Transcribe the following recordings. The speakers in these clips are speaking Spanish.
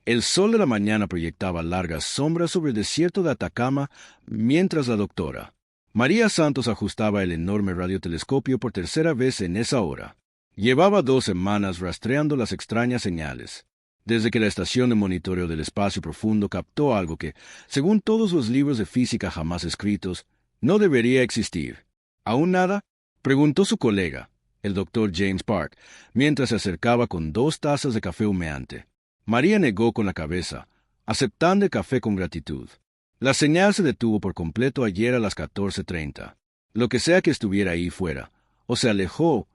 El sol de la mañana proyectaba largas sombras sobre el desierto de Atacama, mientras la doctora María Santos ajustaba el enorme radiotelescopio por tercera vez en esa hora. Llevaba 2 semanas rastreando las extrañas señales, desde que la estación de monitoreo del espacio profundo captó algo que, según todos los libros de física jamás escritos, no debería existir. ¿Aún nada?, preguntó su colega, el doctor James Park, mientras se acercaba con 2 tazas de café humeante. María negó con la cabeza, aceptando el café con gratitud. La señal se detuvo por completo ayer a las 14:30. Lo que sea que estuviera ahí fuera, o se alejó,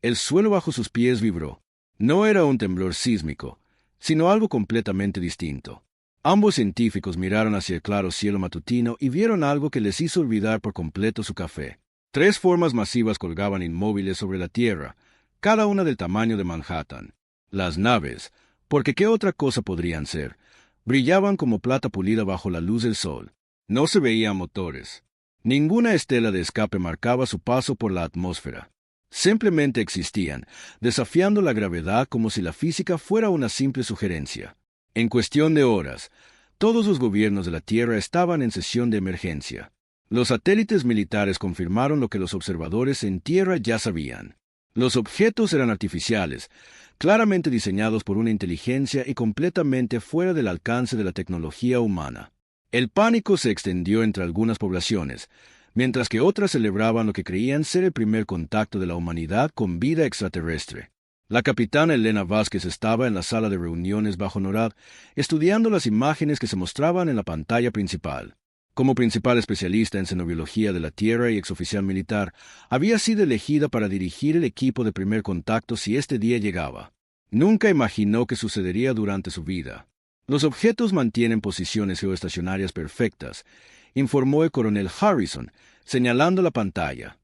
el suelo bajo sus pies vibró. No era un temblor sísmico, sino algo completamente distinto. Ambos científicos miraron hacia el claro cielo matutino y vieron algo que les hizo olvidar por completo su café. 3 formas masivas colgaban inmóviles sobre la Tierra, cada una del tamaño de Manhattan. Las naves, porque ¿qué otra cosa podrían ser?, brillaban como plata pulida bajo la luz del sol. No se veían motores. Ninguna estela de escape marcaba su paso por la atmósfera. Simplemente existían, desafiando la gravedad como si la física fuera una simple sugerencia. En cuestión de horas, todos los gobiernos de la Tierra estaban en sesión de emergencia. Los satélites militares confirmaron lo que los observadores en Tierra ya sabían. Los objetos eran artificiales, claramente diseñados por una inteligencia y completamente fuera del alcance de la tecnología humana. El pánico se extendió entre algunas poblaciones, mientras que otras celebraban lo que creían ser el primer contacto de la humanidad con vida extraterrestre. La capitana Elena Vázquez estaba en la sala de reuniones bajo NORAD, estudiando las imágenes que se mostraban en la pantalla principal. Como principal especialista en xenobiología de la Tierra y exoficial militar, había sido elegida para dirigir el equipo de primer contacto si este día llegaba. Nunca imaginó que sucedería durante su vida. Los objetos mantienen posiciones geoestacionarias perfectas, informó el coronel Harrison, señalando la pantalla.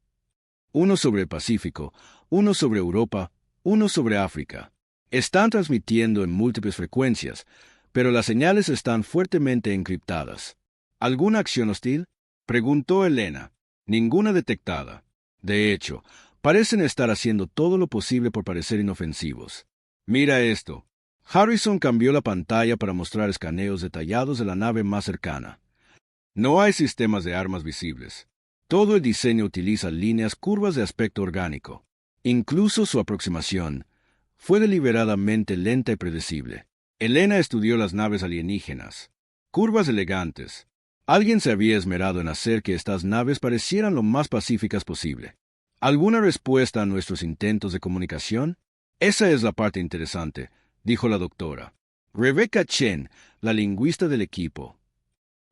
Uno sobre el Pacífico, uno sobre Europa, uno sobre África. Están transmitiendo en múltiples frecuencias, pero las señales están fuertemente encriptadas. ¿Alguna acción hostil?, preguntó Elena. Ninguna detectada. De hecho, parecen estar haciendo todo lo posible por parecer inofensivos. Mira esto. Harrison cambió la pantalla para mostrar escaneos detallados de la nave más cercana. No hay sistemas de armas visibles. Todo el diseño utiliza líneas curvas de aspecto orgánico. Incluso su aproximación fue deliberadamente lenta y predecible. Elena estudió las naves alienígenas. Curvas elegantes. Alguien se había esmerado en hacer que estas naves parecieran lo más pacíficas posible. ¿Alguna respuesta a nuestros intentos de comunicación? Esa es la parte interesante, dijo la doctora Rebecca Chen, la lingüista del equipo.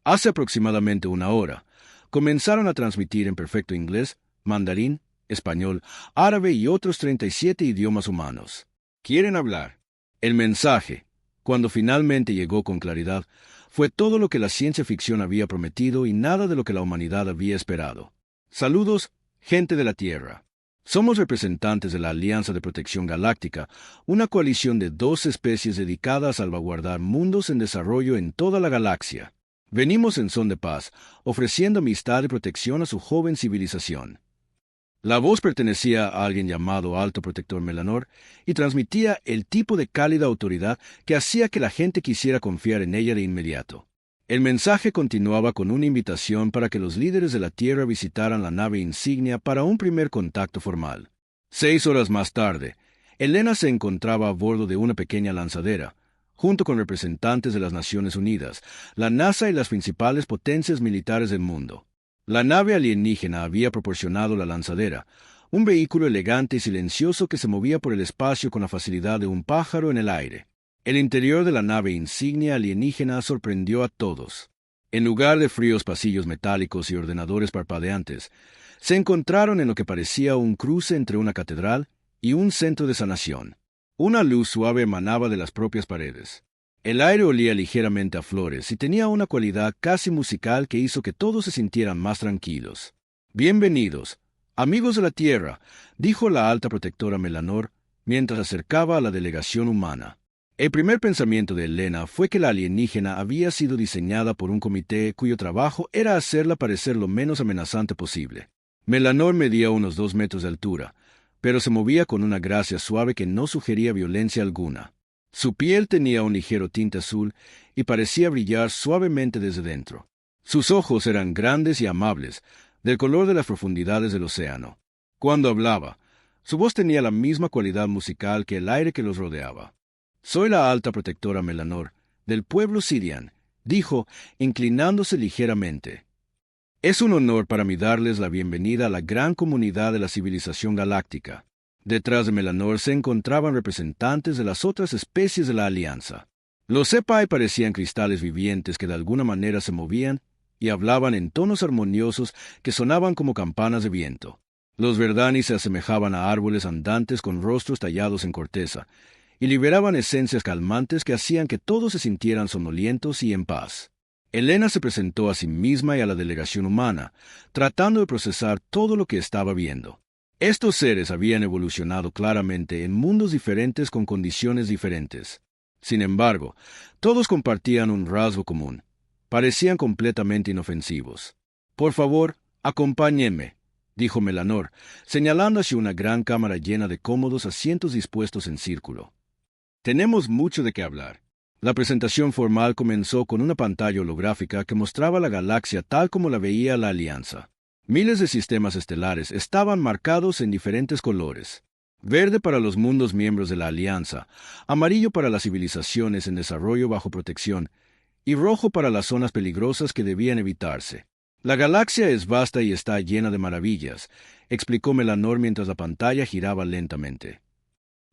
Hace aproximadamente 1 hora, comenzaron a transmitir en perfecto inglés, mandarín, español, árabe y otros 37 idiomas humanos. ¿Quieren hablar? El mensaje, cuando finalmente llegó con claridad, fue todo lo que la ciencia ficción había prometido y nada de lo que la humanidad había esperado. Saludos, gente de la Tierra. Somos representantes de la Alianza de Protección Galáctica, una coalición de 2 especies dedicada a salvaguardar mundos en desarrollo en toda la galaxia. Venimos en son de paz, ofreciendo amistad y protección a su joven civilización. La voz pertenecía a alguien llamado Alto Protector Melanor y transmitía el tipo de cálida autoridad que hacía que la gente quisiera confiar en ella de inmediato. El mensaje continuaba con una invitación para que los líderes de la Tierra visitaran la nave insignia para un primer contacto formal. 6 horas más tarde, Elena se encontraba a bordo de una pequeña lanzadera, junto con representantes de las Naciones Unidas, la NASA y las principales potencias militares del mundo. La nave alienígena había proporcionado la lanzadera, un vehículo elegante y silencioso que se movía por el espacio con la facilidad de un pájaro en el aire. El interior de la nave insignia alienígena sorprendió a todos. En lugar de fríos pasillos metálicos y ordenadores parpadeantes, se encontraron en lo que parecía un cruce entre una catedral y un centro de sanación. Una luz suave emanaba de las propias paredes. El aire olía ligeramente a flores y tenía una cualidad casi musical que hizo que todos se sintieran más tranquilos. «Bienvenidos, amigos de la Tierra», dijo la alta protectora Melanor mientras acercaba a la delegación humana. El primer pensamiento de Elena fue que la alienígena había sido diseñada por un comité cuyo trabajo era hacerla parecer lo menos amenazante posible. Melanor medía unos 2 metros de altura, pero se movía con una gracia suave que no sugería violencia alguna. Su piel tenía un ligero tinte azul y parecía brillar suavemente desde dentro. Sus ojos eran grandes y amables, del color de las profundidades del océano. Cuando hablaba, su voz tenía la misma cualidad musical que el aire que los rodeaba. «Soy la alta protectora Melanor, del pueblo Sirian», dijo, inclinándose ligeramente. «Es un honor para mí darles la bienvenida a la gran comunidad de la civilización galáctica». Detrás de Melanor se encontraban representantes de las otras especies de la Alianza. Los Sepai parecían cristales vivientes que de alguna manera se movían y hablaban en tonos armoniosos que sonaban como campanas de viento. Los Verdani se asemejaban a árboles andantes con rostros tallados en corteza, y liberaban esencias calmantes que hacían que todos se sintieran somnolientos y en paz. Elena se presentó a sí misma y a la delegación humana, tratando de procesar todo lo que estaba viendo. Estos seres habían evolucionado claramente en mundos diferentes con condiciones diferentes. Sin embargo, todos compartían un rasgo común. Parecían completamente inofensivos. «Por favor, acompáñenme», dijo Melanor, señalando hacia una gran cámara llena de cómodos asientos dispuestos en círculo. «Tenemos mucho de qué hablar». La presentación formal comenzó con una pantalla holográfica que mostraba la galaxia tal como la veía la Alianza. Miles de sistemas estelares estaban marcados en diferentes colores. Verde para los mundos miembros de la Alianza, amarillo para las civilizaciones en desarrollo bajo protección, y rojo para las zonas peligrosas que debían evitarse. «La galaxia es vasta y está llena de maravillas», explicó Melanor mientras la pantalla giraba lentamente.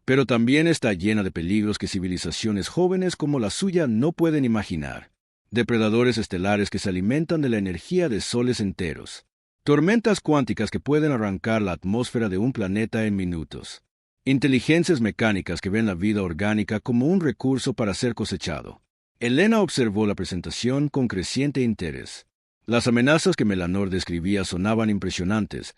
«Pero también está llena de peligros que civilizaciones jóvenes como la suya no pueden imaginar. Depredadores estelares que se alimentan de la energía de soles enteros. Tormentas cuánticas que pueden arrancar la atmósfera de un planeta en minutos. Inteligencias mecánicas que ven la vida orgánica como un recurso para ser cosechado». Elena observó la presentación con creciente interés. Las amenazas que Melanor describía sonaban impresionantes,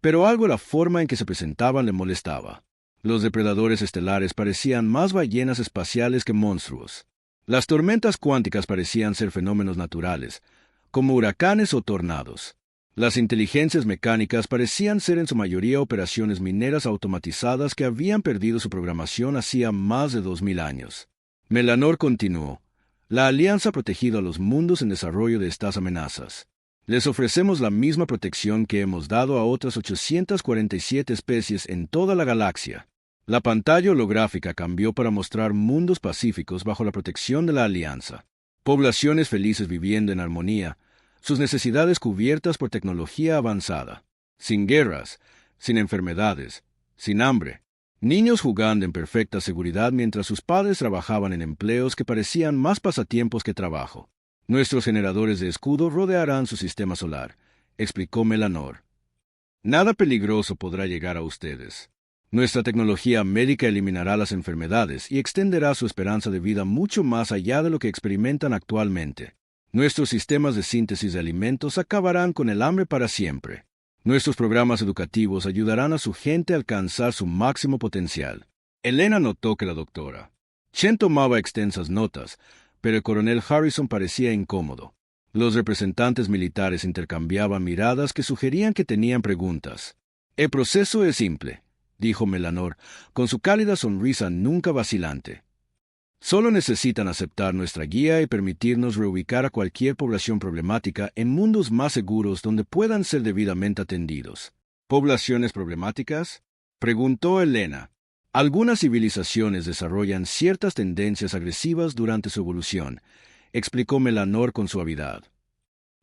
pero algo la forma en que se presentaban le molestaba. Los depredadores estelares parecían más ballenas espaciales que monstruos. Las tormentas cuánticas parecían ser fenómenos naturales, como huracanes o tornados. Las inteligencias mecánicas parecían ser en su mayoría operaciones mineras automatizadas que habían perdido su programación hacía más de 2000 años. Melanor continuó. «La Alianza ha protegido a los mundos en desarrollo de estas amenazas. Les ofrecemos la misma protección que hemos dado a otras 847 especies en toda la galaxia». La pantalla holográfica cambió para mostrar mundos pacíficos bajo la protección de la Alianza. Poblaciones felices viviendo en armonía, sus necesidades cubiertas por tecnología avanzada. Sin guerras, sin enfermedades, sin hambre. Niños jugando en perfecta seguridad mientras sus padres trabajaban en empleos que parecían más pasatiempos que trabajo. «Nuestros generadores de escudo rodearán su sistema solar», explicó Melanor. «Nada peligroso podrá llegar a ustedes. Nuestra tecnología médica eliminará las enfermedades y extenderá su esperanza de vida mucho más allá de lo que experimentan actualmente. Nuestros sistemas de síntesis de alimentos acabarán con el hambre para siempre. Nuestros programas educativos ayudarán a su gente a alcanzar su máximo potencial». Elena notó que la doctora Chen tomaba extensas notas, pero el coronel Harrison parecía incómodo. Los representantes militares intercambiaban miradas que sugerían que tenían preguntas. «El proceso es simple», dijo Melanor, con su cálida sonrisa nunca vacilante. «Solo necesitan aceptar nuestra guía y permitirnos reubicar a cualquier población problemática en mundos más seguros donde puedan ser debidamente atendidos». «¿Poblaciones problemáticas?», preguntó Elena. «Algunas civilizaciones desarrollan ciertas tendencias agresivas durante su evolución», explicó Melanor con suavidad.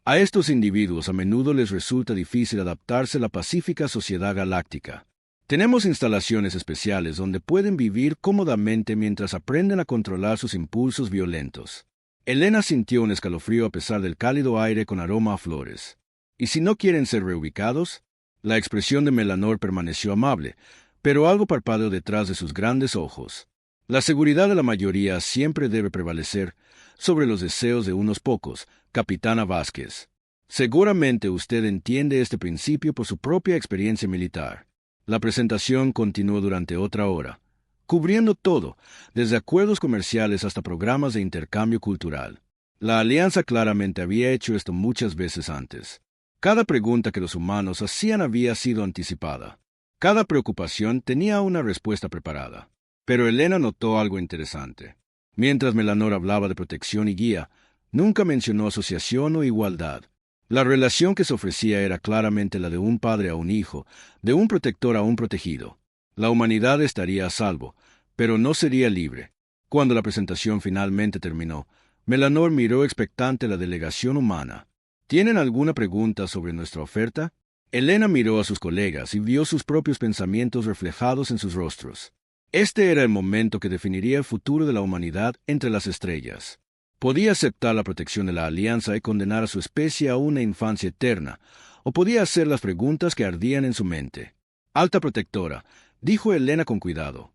«A estos individuos a menudo les resulta difícil adaptarse a la pacífica sociedad galáctica. Tenemos instalaciones especiales donde pueden vivir cómodamente mientras aprenden a controlar sus impulsos violentos». Elena sintió un escalofrío a pesar del cálido aire con aroma a flores. «¿Y si no quieren ser reubicados?». La expresión de Melanor permaneció amable, pero algo parpadeó detrás de sus grandes ojos. «La seguridad de la mayoría siempre debe prevalecer sobre los deseos de unos pocos, Capitana Vázquez. Seguramente usted entiende este principio por su propia experiencia militar». La presentación continuó durante otra hora, cubriendo todo, desde acuerdos comerciales hasta programas de intercambio cultural. La Alianza claramente había hecho esto muchas veces antes. Cada pregunta que los humanos hacían había sido anticipada. Cada preocupación tenía una respuesta preparada. Pero Elena notó algo interesante. Mientras Melanor hablaba de protección y guía, nunca mencionó asociación o igualdad. La relación que se ofrecía era claramente la de un padre a un hijo, de un protector a un protegido. La humanidad estaría a salvo, pero no sería libre. Cuando la presentación finalmente terminó, Melanor miró expectante a la delegación humana. ¿Tienen alguna pregunta sobre nuestra oferta? Elena miró a sus colegas y vio sus propios pensamientos reflejados en sus rostros. Este era el momento que definiría el futuro de la humanidad entre las estrellas. Podía aceptar la protección de la Alianza y condenar a su especie a una infancia eterna, o podía hacer las preguntas que ardían en su mente. Alta protectora, dijo Elena con cuidado.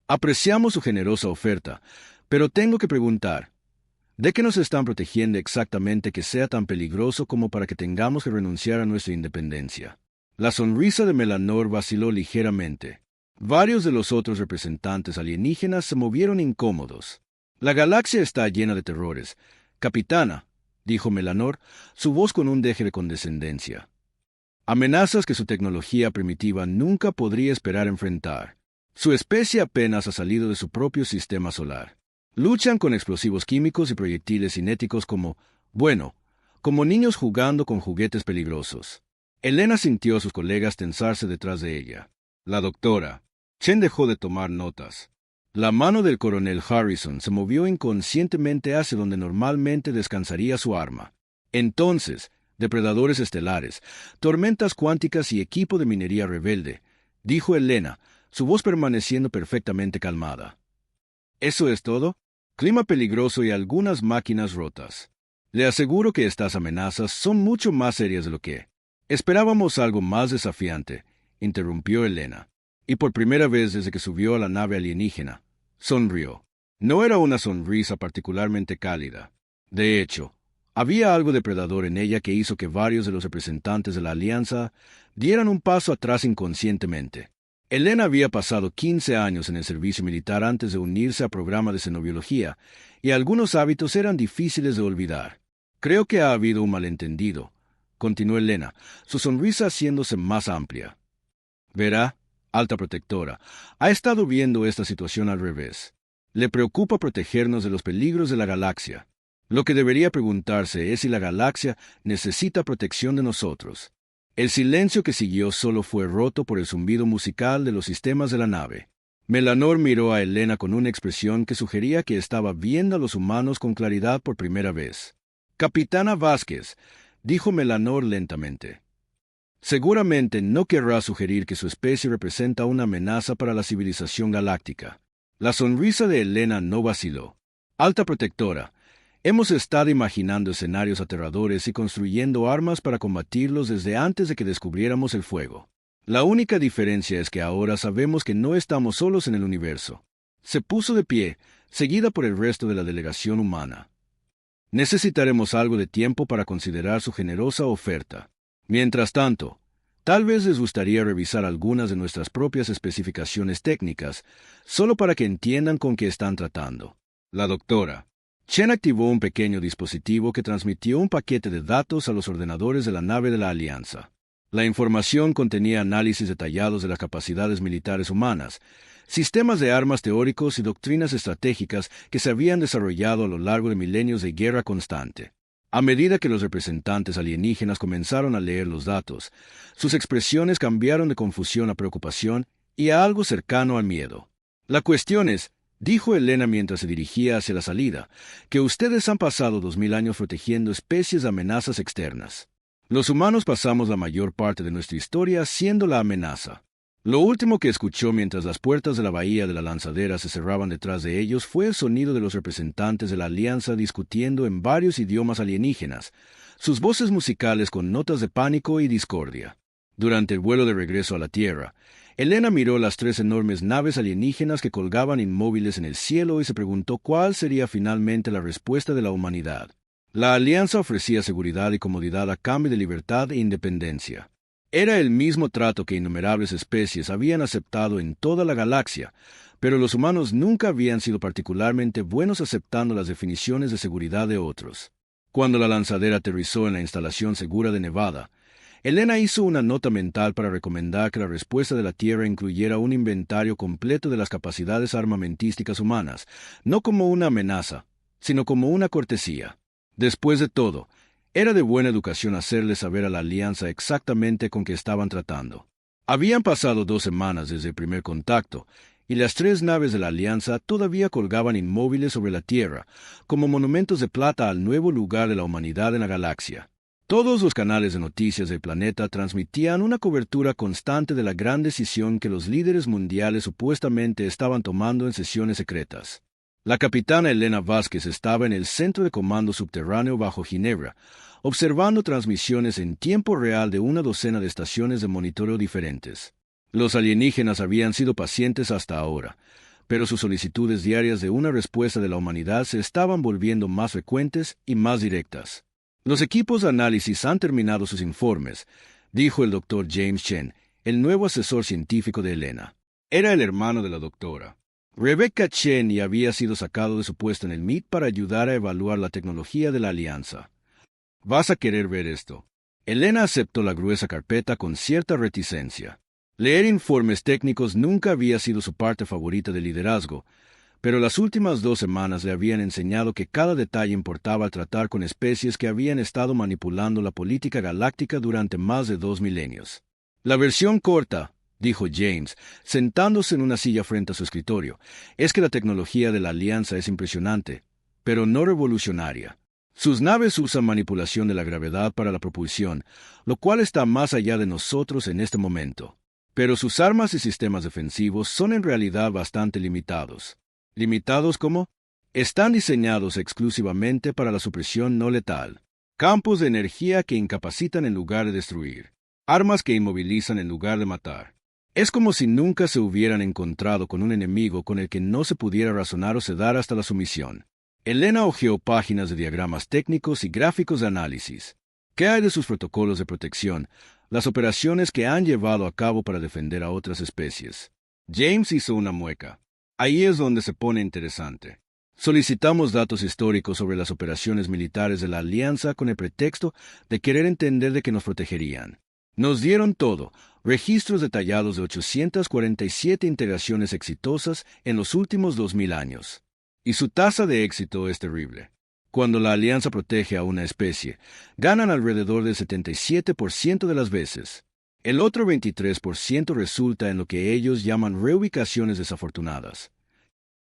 Apreciamos su generosa oferta, pero tengo que preguntar, ¿de qué nos están protegiendo exactamente que sea tan peligroso como para que tengamos que renunciar a nuestra independencia? La sonrisa de Melanor vaciló ligeramente. Varios de los otros representantes alienígenas se movieron incómodos. La galaxia está llena de terrores. Capitana, dijo Melanor, su voz con un deje de condescendencia. Amenazas que su tecnología primitiva nunca podría esperar enfrentar. Su especie apenas ha salido de su propio sistema solar. Luchan con explosivos químicos y proyectiles cinéticos como niños jugando con juguetes peligrosos. Elena sintió a sus colegas tensarse detrás de ella. La doctora Chen dejó de tomar notas. La mano del coronel Harrison se movió inconscientemente hacia donde normalmente descansaría su arma. Entonces, depredadores estelares, tormentas cuánticas y equipo de minería rebelde, dijo Elena, su voz permaneciendo perfectamente calmada. ¿Eso es todo? Clima peligroso y algunas máquinas rotas. Le aseguro que estas amenazas son mucho más serias de lo que esperábamos. Algo más desafiante, interrumpió Elena. Y por primera vez desde que subió a la nave alienígena, sonrió. No era una sonrisa particularmente cálida. De hecho, había algo depredador en ella que hizo que varios de los representantes de la Alianza dieran un paso atrás inconscientemente. Elena había pasado 15 años en el servicio militar antes de unirse al programa de xenobiología, y algunos hábitos eran difíciles de olvidar. Creo que ha habido un malentendido, continuó Elena, su sonrisa haciéndose más amplia. Verá, alta protectora, ha estado viendo esta situación al revés. Le preocupa protegernos de los peligros de la galaxia. Lo que debería preguntarse es si la galaxia necesita protección de nosotros. El silencio que siguió solo fue roto por el zumbido musical de los sistemas de la nave. Melanor miró a Elena con una expresión que sugería que estaba viendo a los humanos con claridad por primera vez. Capitana Vázquez, dijo Melanor lentamente. Seguramente no querrá sugerir que su especie representa una amenaza para la civilización galáctica. La sonrisa de Elena no vaciló. Alta protectora, hemos estado imaginando escenarios aterradores y construyendo armas para combatirlos desde antes de que descubriéramos el fuego. La única diferencia es que ahora sabemos que no estamos solos en el universo. Se puso de pie, seguida por el resto de la delegación humana. Necesitaremos algo de tiempo para considerar su generosa oferta. Mientras tanto, tal vez les gustaría revisar algunas de nuestras propias especificaciones técnicas, solo para que entiendan con qué están tratando. La doctora Chen activó un pequeño dispositivo que transmitió un paquete de datos a los ordenadores de la nave de la Alianza. La información contenía análisis detallados de las capacidades militares humanas, sistemas de armas teóricos y doctrinas estratégicas que se habían desarrollado a lo largo de milenios de guerra constante. A medida que los representantes alienígenas comenzaron a leer los datos, sus expresiones cambiaron de confusión a preocupación y a algo cercano al miedo. La cuestión es, dijo Elena mientras se dirigía hacia la salida, que ustedes han pasado 2000 años protegiendo especies de amenazas externas. Los humanos pasamos la mayor parte de nuestra historia siendo la amenaza. Lo último que escuchó mientras las puertas de la bahía de la lanzadera se cerraban detrás de ellos fue el sonido de los representantes de la Alianza discutiendo en varios idiomas alienígenas, sus voces musicales con notas de pánico y discordia. Durante el vuelo de regreso a la Tierra, Elena miró las 3 enormes naves alienígenas que colgaban inmóviles en el cielo y se preguntó cuál sería finalmente la respuesta de la humanidad. La Alianza ofrecía seguridad y comodidad a cambio de libertad e independencia. Era el mismo trato que innumerables especies habían aceptado en toda la galaxia, pero los humanos nunca habían sido particularmente buenos aceptando las definiciones de seguridad de otros. Cuando la lanzadera aterrizó en la instalación segura de Nevada, Elena hizo una nota mental para recomendar que la respuesta de la Tierra incluyera un inventario completo de las capacidades armamentísticas humanas, no como una amenaza, sino como una cortesía. Después de todo, era de buena educación hacerle saber a la Alianza exactamente con qué estaban tratando. Habían pasado 2 semanas desde el primer contacto, y las 3 naves de la Alianza todavía colgaban inmóviles sobre la Tierra, como monumentos de plata al nuevo lugar de la humanidad en la galaxia. Todos los canales de noticias del planeta transmitían una cobertura constante de la gran decisión que los líderes mundiales supuestamente estaban tomando en sesiones secretas. La capitana Elena Vázquez estaba en el centro de comando subterráneo bajo Ginebra, observando transmisiones en tiempo real de una docena de estaciones de monitoreo diferentes. Los alienígenas habían sido pacientes hasta ahora, pero sus solicitudes diarias de una respuesta de la humanidad se estaban volviendo más frecuentes y más directas. Los equipos de análisis han terminado sus informes, dijo el doctor James Chen, el nuevo asesor científico de Elena. Era el hermano de la doctora. Rebecca Chen y había sido sacado de su puesto en el MIT para ayudar a evaluar la tecnología de la alianza. Vas a querer ver esto. Elena aceptó la gruesa carpeta con cierta reticencia. Leer informes técnicos nunca había sido su parte favorita del liderazgo, pero las últimas 2 semanas le habían enseñado que cada detalle importaba al tratar con especies que habían estado manipulando la política galáctica durante más de 2 milenios. La versión corta, dijo James, sentándose en una silla frente a su escritorio, es que la tecnología de la Alianza es impresionante, pero no revolucionaria. Sus naves usan manipulación de la gravedad para la propulsión, lo cual está más allá de nosotros en este momento. Pero sus armas y sistemas defensivos son en realidad bastante limitados. ¿Limitados cómo? Están diseñados exclusivamente para la supresión no letal. Campos de energía que incapacitan en lugar de destruir. Armas que inmovilizan en lugar de matar. Es como si nunca se hubieran encontrado con un enemigo con el que no se pudiera razonar o sedar hasta la sumisión. Elena hojeó páginas de diagramas técnicos y gráficos de análisis. ¿Qué hay de sus protocolos de protección, las operaciones que han llevado a cabo para defender a otras especies? James hizo una mueca. Ahí es donde se pone interesante. Solicitamos datos históricos sobre las operaciones militares de la Alianza con el pretexto de querer entender de que nos protegerían. Nos dieron todo, registros detallados de 847 integraciones exitosas en los últimos 2000 años. Y su tasa de éxito es terrible. Cuando la Alianza protege a una especie, ganan alrededor del 77% de las veces. El otro 23% resulta en lo que ellos llaman reubicaciones desafortunadas.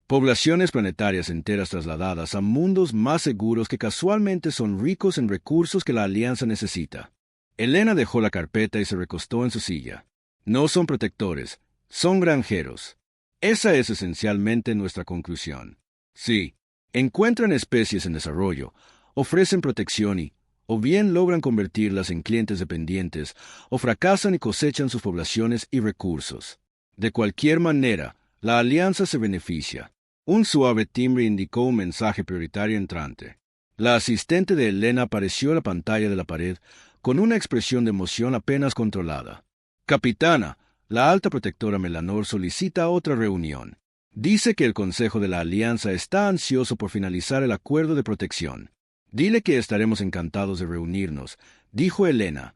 Poblaciones planetarias enteras trasladadas a mundos más seguros que casualmente son ricos en recursos que la Alianza necesita. Elena dejó la carpeta y se recostó en su silla. No son protectores, son granjeros. Esa es esencialmente nuestra conclusión. Sí, encuentran especies en desarrollo, ofrecen protección y, o bien logran convertirlas en clientes dependientes, o fracasan y cosechan sus poblaciones y recursos. De cualquier manera, la Alianza se beneficia. Un suave timbre indicó un mensaje prioritario entrante. La asistente de Elena apareció en la pantalla de la pared con una expresión de emoción apenas controlada. Capitana, la alta protectora Melanor solicita otra reunión. Dice que el Consejo de la Alianza está ansioso por finalizar el acuerdo de protección. Dile que estaremos encantados de reunirnos, dijo Elena.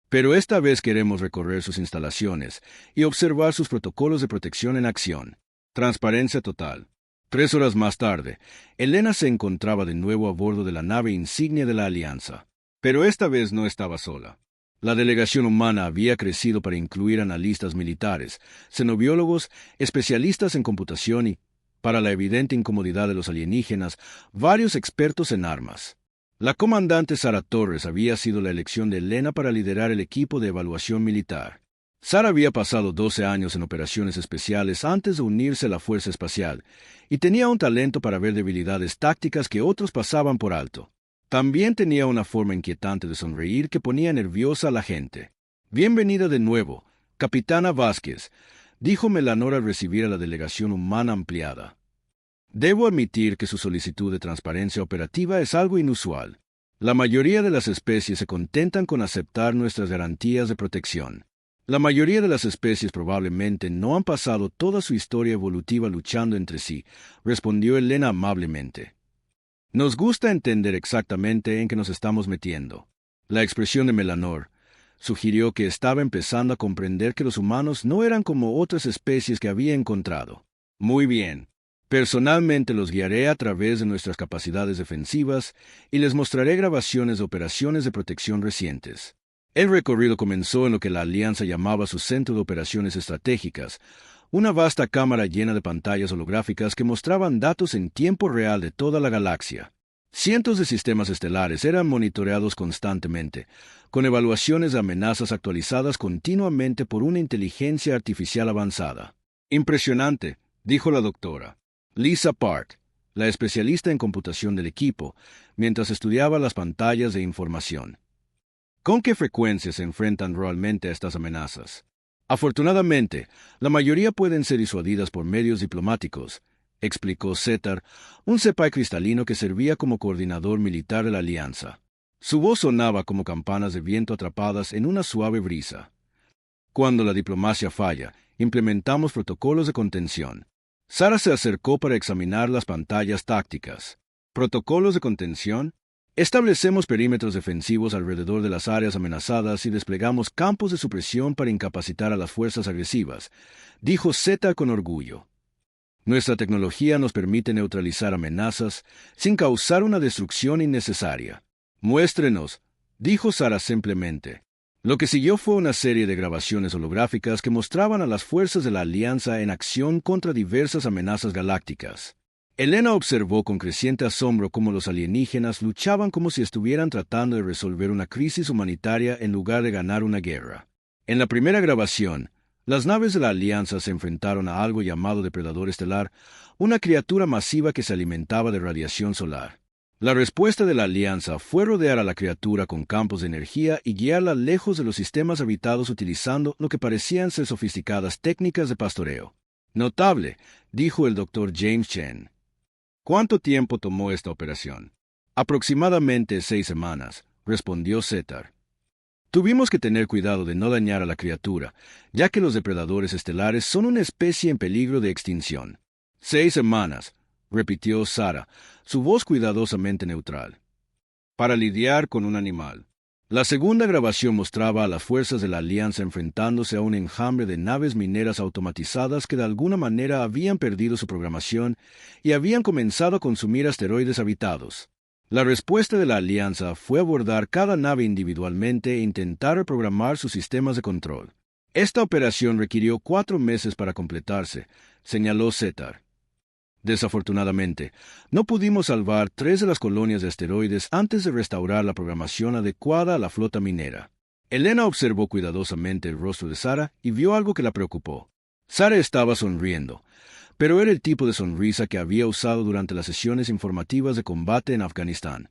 Pero esta vez queremos recorrer sus instalaciones y observar sus protocolos de protección en acción. Transparencia total. 3 horas más tarde, Elena se encontraba de nuevo a bordo de la nave insignia de la Alianza. Pero esta vez no estaba sola. La delegación humana había crecido para incluir analistas militares, xenobiólogos, especialistas en computación y, para la evidente incomodidad de los alienígenas, varios expertos en armas. La comandante Sara Torres había sido la elección de Elena para liderar el equipo de evaluación militar. Sara había pasado 12 años en operaciones especiales antes de unirse a la Fuerza Espacial, y tenía un talento para ver debilidades tácticas que otros pasaban por alto. También tenía una forma inquietante de sonreír que ponía nerviosa a la gente. «Bienvenida de nuevo, Capitana Vázquez», dijo Melanor al recibir a la delegación humana ampliada. «Debo admitir que su solicitud de transparencia operativa es algo inusual. La mayoría de las especies se contentan con aceptar nuestras garantías de protección. La mayoría de las especies probablemente no han pasado toda su historia evolutiva luchando entre sí», respondió Elena amablemente. «Nos gusta entender exactamente en qué nos estamos metiendo». La expresión de Melanor, Sugirió que estaba empezando a comprender que los humanos no eran como otras especies que había encontrado. Muy bien. Personalmente los guiaré a través de nuestras capacidades defensivas y les mostraré grabaciones de operaciones de protección recientes. El recorrido comenzó en lo que la Alianza llamaba su Centro de Operaciones Estratégicas, una vasta cámara llena de pantallas holográficas que mostraban datos en tiempo real de toda la galaxia. Cientos de sistemas estelares eran monitoreados constantemente, con evaluaciones de amenazas actualizadas continuamente por una inteligencia artificial avanzada. Impresionante, dijo la doctora Lisa Park, la especialista en computación del equipo, mientras estudiaba las pantallas de información. ¿Con qué frecuencia se enfrentan realmente a estas amenazas? Afortunadamente, la mayoría pueden ser disuadidas por medios diplomáticos, explicó Zetar, un sepai cristalino que servía como coordinador militar de la Alianza. Su voz sonaba como campanas de viento atrapadas en una suave brisa. Cuando la diplomacia falla, implementamos protocolos de contención. Sara se acercó para examinar las pantallas tácticas. ¿Protocolos de contención? Establecemos perímetros defensivos alrededor de las áreas amenazadas y desplegamos campos de supresión para incapacitar a las fuerzas agresivas, dijo Zetar con orgullo. Nuestra tecnología nos permite neutralizar amenazas sin causar una destrucción innecesaria. Muéstrenos, dijo Sara simplemente. Lo que siguió fue una serie de grabaciones holográficas que mostraban a las fuerzas de la Alianza en acción contra diversas amenazas galácticas. Elena observó con creciente asombro cómo los alienígenas luchaban como si estuvieran tratando de resolver una crisis humanitaria en lugar de ganar una guerra. En la primera grabación, las naves de la Alianza se enfrentaron a algo llamado Depredador Estelar, una criatura masiva que se alimentaba de radiación solar. La respuesta de la Alianza fue rodear a la criatura con campos de energía y guiarla lejos de los sistemas habitados utilizando lo que parecían ser sofisticadas técnicas de pastoreo. Notable, dijo el Dr. James Chen. ¿Cuánto tiempo tomó esta operación? Aproximadamente 6 semanas, respondió Zetar. Tuvimos que tener cuidado de no dañar a la criatura, ya que los depredadores estelares son una especie en peligro de extinción. 6 semanas, repitió Sara, su voz cuidadosamente neutral. Para lidiar con un animal. La segunda grabación mostraba a las fuerzas de la Alianza enfrentándose a un enjambre de naves mineras automatizadas que de alguna manera habían perdido su programación y habían comenzado a consumir asteroides habitados. La respuesta de la Alianza fue abordar cada nave individualmente e intentar reprogramar sus sistemas de control. Esta operación requirió 4 meses para completarse, señaló Zetar. Desafortunadamente, no pudimos salvar 3 de las colonias de asteroides antes de restaurar la programación adecuada a la flota minera. Elena observó cuidadosamente el rostro de Sara y vio algo que la preocupó. Sara estaba sonriendo, pero era el tipo de sonrisa que había usado durante las sesiones informativas de combate en Afganistán.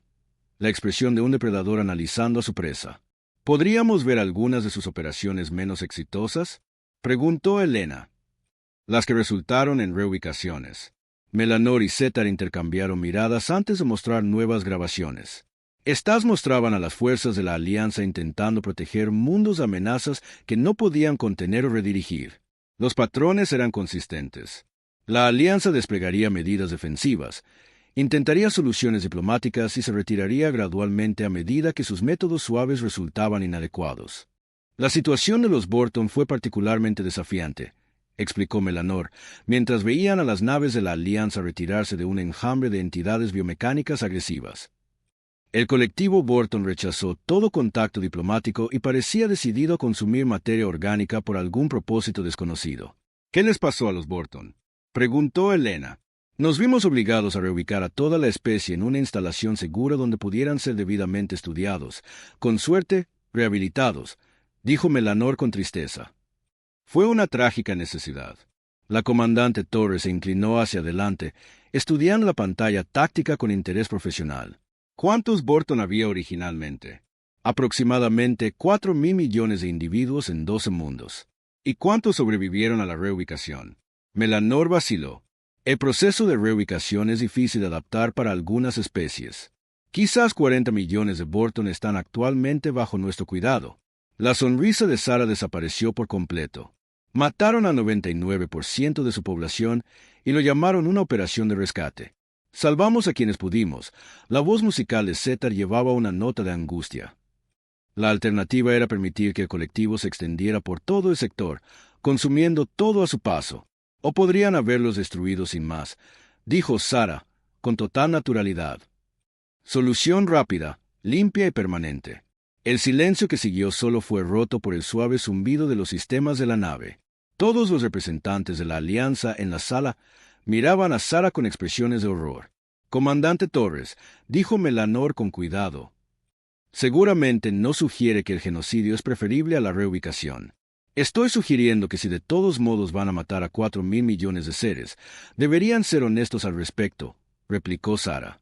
La expresión de un depredador analizando a su presa. ¿Podríamos ver algunas de sus operaciones menos exitosas? Preguntó Elena. Las que resultaron en reubicaciones. Melanor y Zetar intercambiaron miradas antes de mostrar nuevas grabaciones. Estas mostraban a las fuerzas de la Alianza intentando proteger mundos de amenazas que no podían contener o redirigir. Los patrones eran consistentes. La Alianza desplegaría medidas defensivas, intentaría soluciones diplomáticas y se retiraría gradualmente a medida que sus métodos suaves resultaban inadecuados. La situación de los Borton fue particularmente desafiante, explicó Melanor, mientras veían a las naves de la Alianza retirarse de un enjambre de entidades biomecánicas agresivas. El colectivo Borton rechazó todo contacto diplomático y parecía decidido a consumir materia orgánica por algún propósito desconocido. ¿Qué les pasó a los Borton?, preguntó Elena. Nos vimos obligados a reubicar a toda la especie en una instalación segura donde pudieran ser debidamente estudiados, con suerte, rehabilitados, dijo Melanor con tristeza. Fue una trágica necesidad. La comandante Torres se inclinó hacia adelante, estudiando la pantalla táctica con interés profesional. ¿Cuántos Borton había originalmente? Aproximadamente 4.000 millones de individuos en 12 mundos. ¿Y cuántos sobrevivieron a la reubicación? Melanor vaciló. El proceso de reubicación es difícil de adaptar para algunas especies. Quizás 40 millones de Borton están actualmente bajo nuestro cuidado. La sonrisa de Sara desapareció por completo. Mataron al 99% de su población y lo llamaron una operación de rescate. Salvamos a quienes pudimos. La voz musical de Zetar llevaba una nota de angustia. La alternativa era permitir que el colectivo se extendiera por todo el sector, consumiendo todo a su paso. O podrían haberlos destruido sin más, dijo Sarah, con total naturalidad. Solución rápida, limpia y permanente. El silencio que siguió solo fue roto por el suave zumbido de los sistemas de la nave. Todos los representantes de la Alianza en la sala miraban a Sarah con expresiones de horror. «Comandante Torres», dijo Melanor con cuidado. «Seguramente no sugiere que el genocidio es preferible a la reubicación. Estoy sugiriendo que si de todos modos van a matar a 4.000 millones de seres, deberían ser honestos al respecto», replicó Sarah.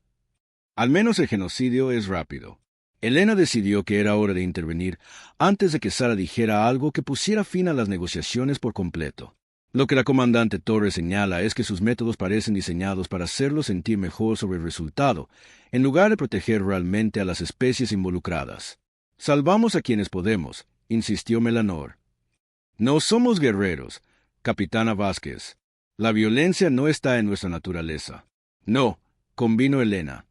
«Al menos el genocidio es rápido». Elena decidió que era hora de intervenir antes de que Sarah dijera algo que pusiera fin a las negociaciones por completo. Lo que la comandante Torres señala es que sus métodos parecen diseñados para hacerlo sentir mejor sobre el resultado, en lugar de proteger realmente a las especies involucradas. «Salvamos a quienes podemos», insistió Melanor. «No somos guerreros, capitana Vázquez. La violencia no está en nuestra naturaleza». «No», convino Elena.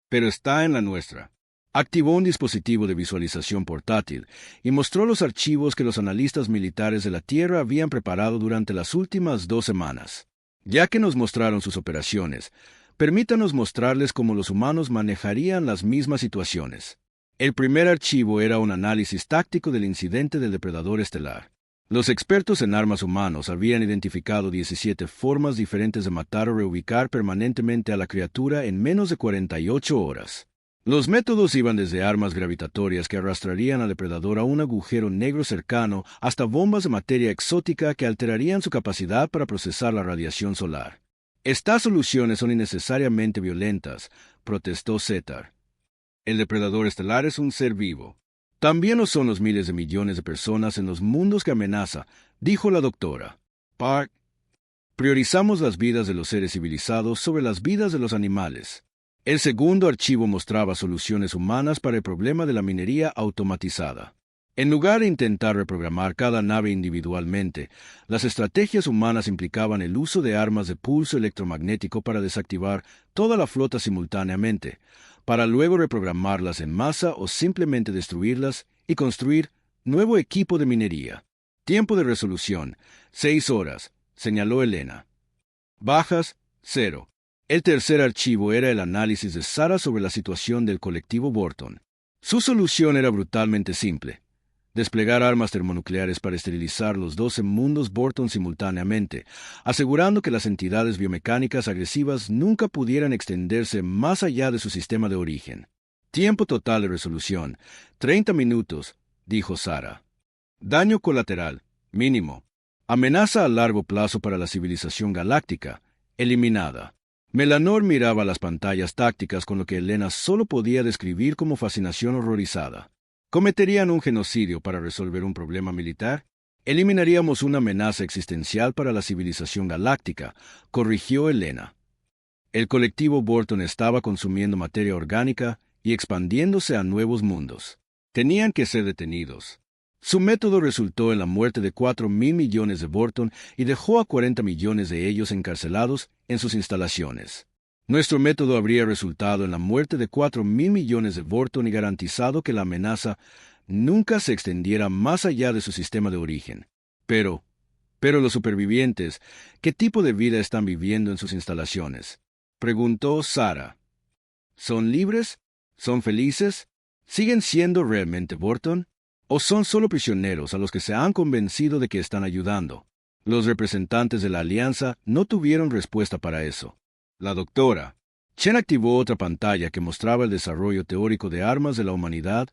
«Pero está en la nuestra». Activó un dispositivo de visualización portátil y mostró los archivos que los analistas militares de la Tierra habían preparado durante las últimas 2 semanas. Ya que nos mostraron sus operaciones, permítanos mostrarles cómo los humanos manejarían las mismas situaciones. El primer archivo era un análisis táctico del incidente del depredador estelar. Los expertos en armas humanos habían identificado 17 formas diferentes de matar o reubicar permanentemente a la criatura en menos de 48 horas. Los métodos iban desde armas gravitatorias que arrastrarían al depredador a un agujero negro cercano hasta bombas de materia exótica que alterarían su capacidad para procesar la radiación solar. «Estas soluciones son innecesariamente violentas», protestó Zetar. «El depredador estelar es un ser vivo. También lo son los miles de millones de personas en los mundos que amenaza», dijo la doctora. «Park, priorizamos las vidas de los seres civilizados sobre las vidas de los animales». El segundo archivo mostraba soluciones humanas para el problema de la minería automatizada. En lugar de intentar reprogramar cada nave individualmente, las estrategias humanas implicaban el uso de armas de pulso electromagnético para desactivar toda la flota simultáneamente, para luego reprogramarlas en masa o simplemente destruirlas y construir nuevo equipo de minería. Tiempo de resolución, 6 horas, señaló Elena. Bajas, 0. El tercer archivo era el análisis de Sarah sobre la situación del colectivo Borton. Su solución era brutalmente simple: desplegar armas termonucleares para esterilizar los 12 mundos Borton simultáneamente, asegurando que las entidades biomecánicas agresivas nunca pudieran extenderse más allá de su sistema de origen. Tiempo total de resolución, 30 minutos, dijo Sarah. Daño colateral, mínimo. Amenaza a largo plazo para la civilización galáctica, eliminada. Melanor miraba las pantallas tácticas con lo que Elena solo podía describir como fascinación horrorizada. ¿Cometerían un genocidio para resolver un problema militar? Eliminaríamos una amenaza existencial para la civilización galáctica, corrigió Elena. El colectivo Borton estaba consumiendo materia orgánica y expandiéndose a nuevos mundos. Tenían que ser detenidos. Su método resultó en la muerte de 4.000 millones de Borton y dejó a 40 millones de ellos encarcelados en sus instalaciones. Nuestro método habría resultado en la muerte de 4.000 millones de Borton y garantizado que la amenaza nunca se extendiera más allá de su sistema de origen. Pero los supervivientes, ¿qué tipo de vida están viviendo en sus instalaciones?, preguntó Sarah. ¿Son libres? ¿Son felices? ¿Siguen siendo realmente Borton? ¿O son solo prisioneros a los que se han convencido de que están ayudando? Los representantes de la Alianza no tuvieron respuesta para eso. La doctora Chen activó otra pantalla que mostraba el desarrollo teórico de armas de la humanidad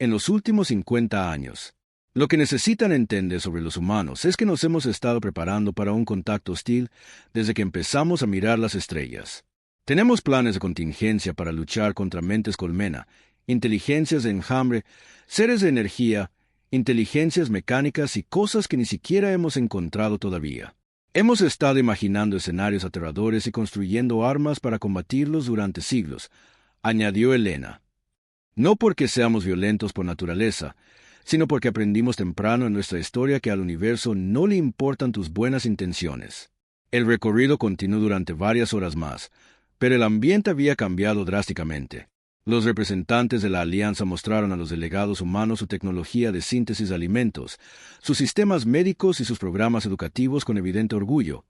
en los últimos 50 años. Lo que necesitan entender sobre los humanos es que nos hemos estado preparando para un contacto hostil desde que empezamos a mirar las estrellas. Tenemos planes de contingencia para luchar contra mentes colmena, inteligencias de enjambre, seres de energía, inteligencias mecánicas y cosas que ni siquiera hemos encontrado todavía. Hemos estado imaginando escenarios aterradores y construyendo armas para combatirlos durante siglos, añadió Elena. No porque seamos violentos por naturaleza, sino porque aprendimos temprano en nuestra historia que al universo no le importan tus buenas intenciones. El recorrido continuó durante varias horas más, pero el ambiente había cambiado drásticamente. Los representantes de la Alianza mostraron a los delegados humanos su tecnología de síntesis de alimentos, sus sistemas médicos y sus programas educativos con evidente orgullo,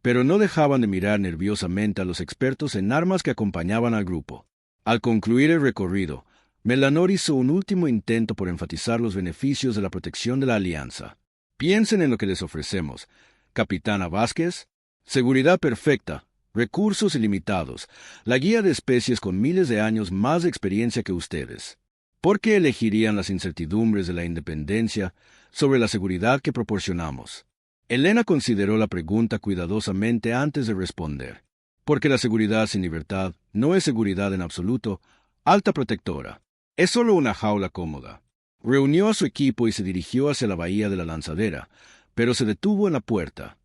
pero no dejaban de mirar nerviosamente a los expertos en armas que acompañaban al grupo. Al concluir el recorrido, Melanor hizo un último intento por enfatizar los beneficios de la protección de la Alianza. Piensen en lo que les ofrecemos, Capitana Vázquez. Seguridad perfecta, recursos ilimitados, la guía de especies con miles de años más de experiencia que ustedes. ¿Por qué elegirían las incertidumbres de la independencia sobre la seguridad que proporcionamos? Elena consideró la pregunta cuidadosamente antes de responder. Porque la seguridad sin libertad no es seguridad en absoluto, alta protectora. Es solo una jaula cómoda. Reunió a su equipo y se dirigió hacia la bahía de la lanzadera, pero se detuvo en la puerta.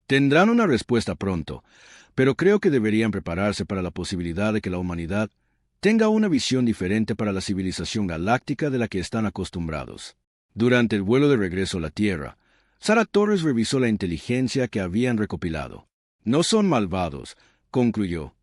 Tendrán una respuesta pronto, pero creo que deberían prepararse para la posibilidad de que la humanidad tenga una visión diferente para la civilización galáctica de la que están acostumbrados. Durante el vuelo de regreso a la Tierra, Sara Torres revisó la inteligencia que habían recopilado. No son malvados, concluyó.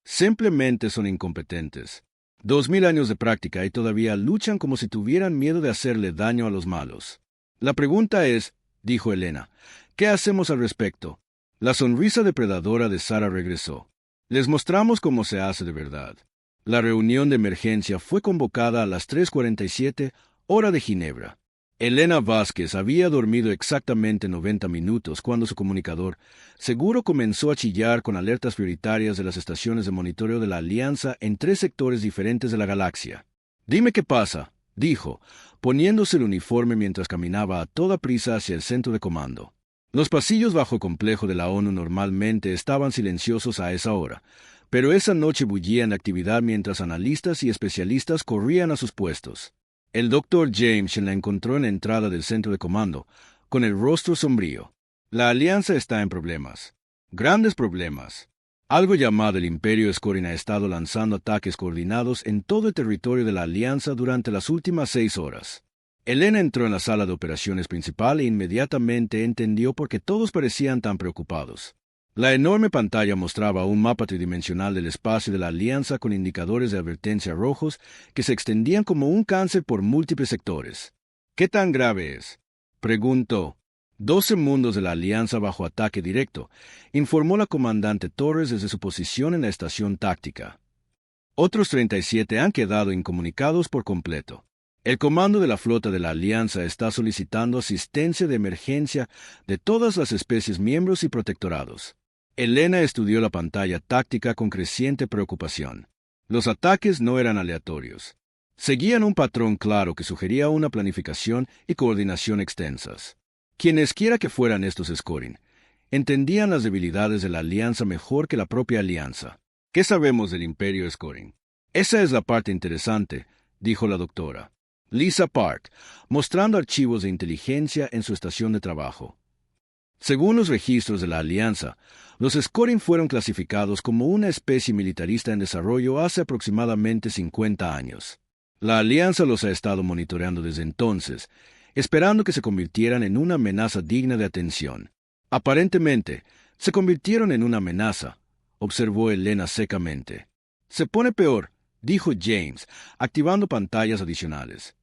Simplemente son incompetentes. 2000 años de práctica y todavía luchan como si tuvieran miedo de hacerle daño a los malos. La pregunta es, dijo Elena, ¿qué hacemos al respecto? La sonrisa depredadora de Sara regresó. Les mostramos cómo se hace de verdad. La reunión de emergencia fue convocada a las 3:47, hora de Ginebra. Elena Vázquez había dormido exactamente 90 minutos cuando su comunicador seguro comenzó a chillar con alertas prioritarias de las estaciones de monitoreo de la Alianza en 3 sectores diferentes de la galaxia. «Dime qué pasa», dijo, poniéndose el uniforme mientras caminaba a toda prisa hacia el centro de comando. Los pasillos bajo el complejo de la ONU normalmente estaban silenciosos a esa hora, pero esa noche bullían de actividad mientras analistas y especialistas corrían a sus puestos. El Dr. James la encontró en la entrada del centro de comando, con el rostro sombrío. La Alianza está en problemas. Grandes problemas. Algo llamado el Imperio Scorin ha estado lanzando ataques coordinados en todo el territorio de la Alianza durante las últimas 6 horas. Elena entró en la sala de operaciones principal e inmediatamente entendió por qué todos parecían tan preocupados. La enorme pantalla mostraba un mapa tridimensional del espacio de la Alianza con indicadores de advertencia rojos que se extendían como un cáncer por múltiples sectores. ¿Qué tan grave es?, preguntó. 12 mundos de la Alianza bajo ataque directo, informó la comandante Torres desde su posición en la estación táctica. Otros 37 han quedado incomunicados por completo. El comando de la flota de la Alianza está solicitando asistencia de emergencia de todas las especies miembros y protectorados. Elena estudió la pantalla táctica con creciente preocupación. Los ataques no eran aleatorios. Seguían un patrón claro que sugería una planificación y coordinación extensas. Quienes quiera que fueran estos Scorin, entendían las debilidades de la Alianza mejor que la propia Alianza. ¿Qué sabemos del Imperio Scorin? Esa es la parte interesante, dijo la doctora Lisa Park, mostrando archivos de inteligencia en su estación de trabajo. Según los registros de la Alianza, los Scorin fueron clasificados como una especie militarista en desarrollo hace aproximadamente 50 años. La Alianza los ha estado monitoreando desde entonces, esperando que se convirtieran en una amenaza digna de atención. Aparentemente, se convirtieron en una amenaza, observó Elena secamente. Se pone peor, dijo James, activando pantallas adicionales.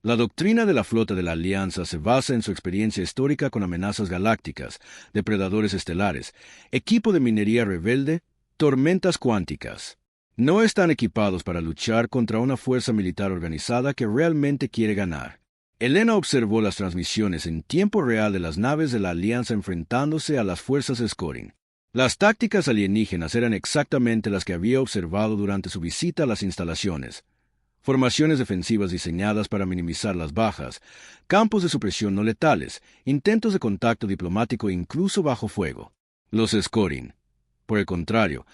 La doctrina de la flota de la Alianza se basa en su experiencia histórica con amenazas galácticas, depredadores estelares, equipo de minería rebelde, tormentas cuánticas. No están equipados para luchar contra una fuerza militar organizada que realmente quiere ganar. Elena observó las transmisiones en tiempo real de las naves de la Alianza enfrentándose a las fuerzas Scorin. Las tácticas alienígenas eran exactamente las que había observado durante su visita a las instalaciones. Formaciones defensivas diseñadas para minimizar las bajas, campos de supresión no letales, intentos de contacto diplomático incluso bajo fuego. Los Scorin, por el contrario,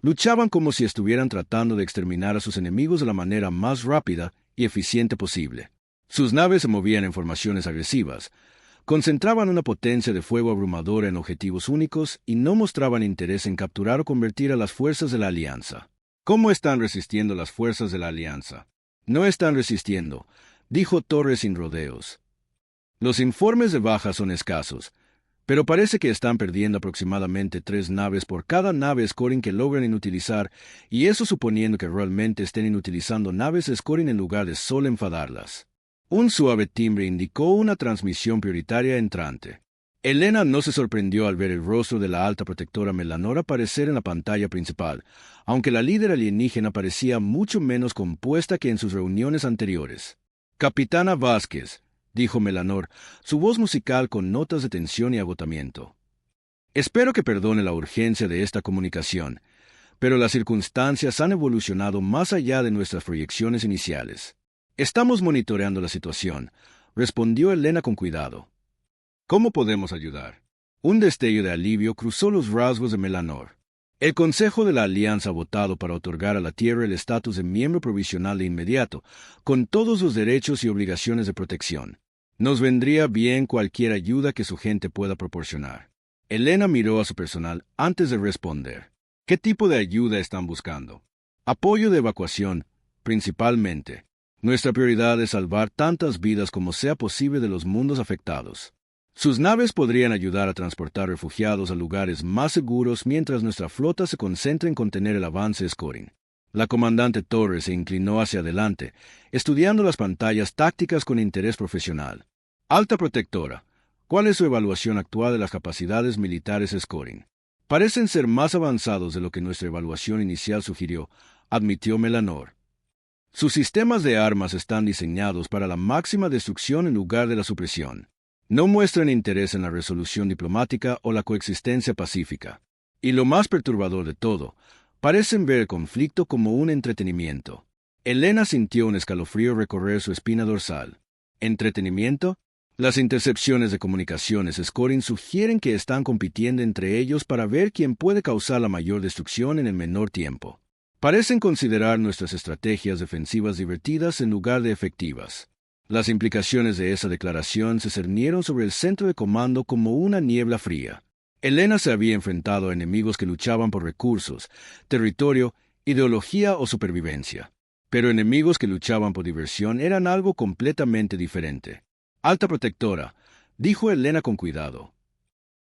luchaban como si estuvieran tratando de exterminar a sus enemigos de la manera más rápida y eficiente posible. Sus naves se movían en formaciones agresivas, concentraban una potencia de fuego abrumadora en objetivos únicos y no mostraban interés en capturar o convertir a las fuerzas de la Alianza. ¿Cómo están resistiendo las fuerzas de la Alianza? No están resistiendo, dijo Torres sin rodeos. Los informes de bajas son escasos, Pero parece que están perdiendo aproximadamente 3 naves por cada nave Scoring que logran inutilizar, y eso suponiendo que realmente estén inutilizando naves Scoring en lugar de solo enfadarlas. Un suave timbre indicó una transmisión prioritaria entrante. Elena no se sorprendió al ver el rostro de la alta protectora Melanor aparecer en la pantalla principal, aunque la líder alienígena parecía mucho menos compuesta que en sus reuniones anteriores. «Capitana Vázquez», dijo Melanor, su voz musical con notas de tensión y agotamiento. «Espero que perdone la urgencia de esta comunicación, pero las circunstancias han evolucionado más allá de nuestras proyecciones iniciales. Estamos monitoreando la situación», respondió Elena con cuidado. «¿Cómo podemos ayudar?» Un destello de alivio cruzó los rasgos de Melanor. El Consejo de la Alianza ha votado para otorgar a la Tierra el estatus de miembro provisional de inmediato, con todos los derechos y obligaciones de protección. Nos vendría bien cualquier ayuda que su gente pueda proporcionar. Elena miró a su personal antes de responder. ¿Qué tipo de ayuda están buscando? Apoyo de evacuación, principalmente. Nuestra prioridad es salvar tantas vidas como sea posible de los mundos afectados. Sus naves podrían ayudar a transportar refugiados a lugares más seguros mientras nuestra flota se concentra en contener el avance Scoring. La comandante Torres se inclinó hacia adelante, estudiando las pantallas tácticas con interés profesional. «Alta protectora, ¿cuál es su evaluación actual de las capacidades militares Scoring?» «Parecen ser más avanzados de lo que nuestra evaluación inicial sugirió», admitió Melanor. «Sus sistemas de armas están diseñados para la máxima destrucción en lugar de la supresión. No muestran interés en la resolución diplomática o la coexistencia pacífica. Y lo más perturbador de todo, parecen ver el conflicto como un entretenimiento». Elena sintió un escalofrío recorrer su espina dorsal. ¿Entretenimiento? Las intercepciones de comunicaciones Scoring sugieren que están compitiendo entre ellos para ver quién puede causar la mayor destrucción en el menor tiempo. Parecen considerar nuestras estrategias defensivas divertidas en lugar de efectivas. Las implicaciones de esa declaración se cernieron sobre el centro de comando como una niebla fría. Elena se había enfrentado a enemigos que luchaban por recursos, territorio, ideología o supervivencia. Pero enemigos que luchaban por diversión eran algo completamente diferente. «Alta protectora», dijo Elena con cuidado.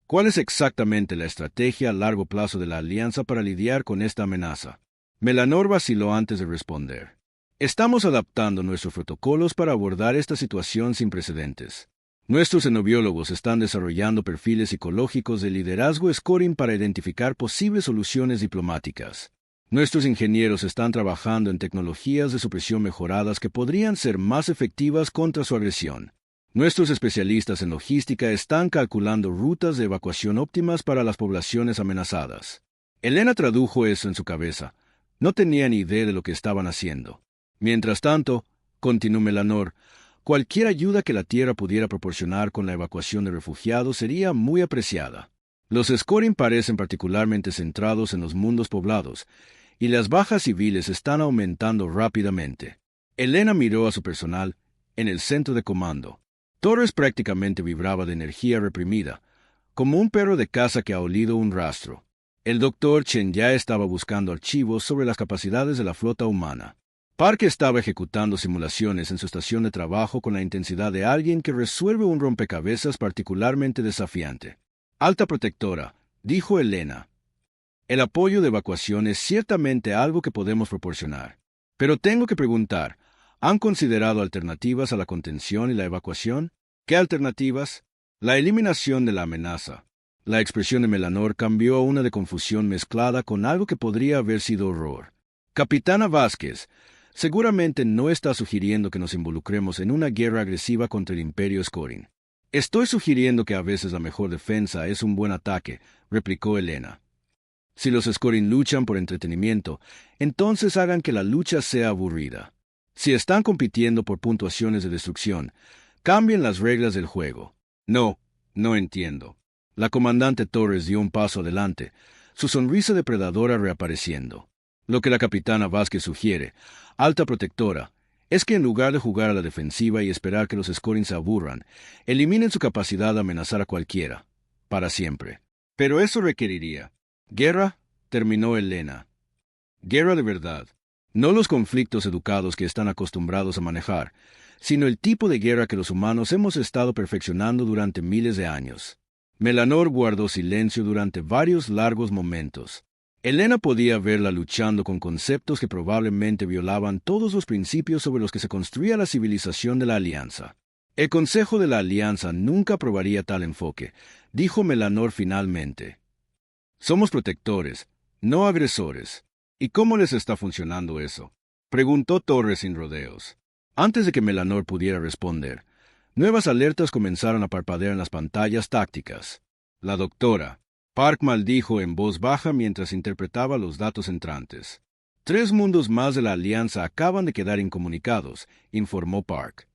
«¿Cuál es exactamente la estrategia a largo plazo de la Alianza para lidiar con esta amenaza?» Melanor vaciló antes de responder. «Estamos adaptando nuestros protocolos para abordar esta situación sin precedentes. Nuestros xenobiólogos están desarrollando perfiles psicológicos de liderazgo Scoring para identificar posibles soluciones diplomáticas. Nuestros ingenieros están trabajando en tecnologías de supresión mejoradas que podrían ser más efectivas contra su agresión. Nuestros especialistas en logística están calculando rutas de evacuación óptimas para las poblaciones amenazadas». Elena tradujo eso en su cabeza. No tenía ni idea de lo que estaban haciendo. «Mientras tanto», continuó Melanor, «cualquier ayuda que la Tierra pudiera proporcionar con la evacuación de refugiados sería muy apreciada. Los Scoring parecen particularmente centrados en los mundos poblados, y las bajas civiles están aumentando rápidamente». Elena miró a su personal en el centro de comando. Torres prácticamente vibraba de energía reprimida, como un perro de caza que ha olido un rastro. El Dr. Chen ya estaba buscando archivos sobre las capacidades de la flota humana. Park estaba ejecutando simulaciones en su estación de trabajo con la intensidad de alguien que resuelve un rompecabezas particularmente desafiante. «Alta protectora», dijo Elena. «El apoyo de evacuación es ciertamente algo que podemos proporcionar. Pero tengo que preguntar, ¿han considerado alternativas a la contención y la evacuación? ¿Qué alternativas? La eliminación de la amenaza». La expresión de Melanor cambió a una de confusión mezclada con algo que podría haber sido horror. «Capitana Vázquez, seguramente no está sugiriendo que nos involucremos en una guerra agresiva contra el Imperio Scoring. Estoy sugiriendo que a veces la mejor defensa es un buen ataque», replicó Elena. «Si los Scoring luchan por entretenimiento, entonces hagan que la lucha sea aburrida. Si están compitiendo por puntuaciones de destrucción, cambien las reglas del juego». «No entiendo». La comandante Torres dio un paso adelante, su sonrisa depredadora reapareciendo. «Lo que la capitana Vázquez sugiere, alta protectora, es que en lugar de jugar a la defensiva y esperar que los Scoring se aburran, eliminen su capacidad de amenazar a cualquiera, para siempre. Pero eso requeriría guerra», terminó Elena. «Guerra de verdad. No los conflictos educados que están acostumbrados a manejar, sino el tipo de guerra que los humanos hemos estado perfeccionando durante miles de años». Melanor guardó silencio durante varios largos momentos. Elena podía verla luchando con conceptos que probablemente violaban todos los principios sobre los que se construía la civilización de la Alianza. El Consejo de la Alianza nunca aprobaría tal enfoque, dijo Melanor finalmente. Somos protectores, no agresores. ¿Y cómo les está funcionando eso?, preguntó Torres sin rodeos. Antes de que Melanor pudiera responder, nuevas alertas comenzaron a parpadear en las pantallas tácticas. La doctora Park maldijo en voz baja mientras interpretaba los datos entrantes. 3 mundos más de la Alianza acaban de quedar incomunicados, informó Park.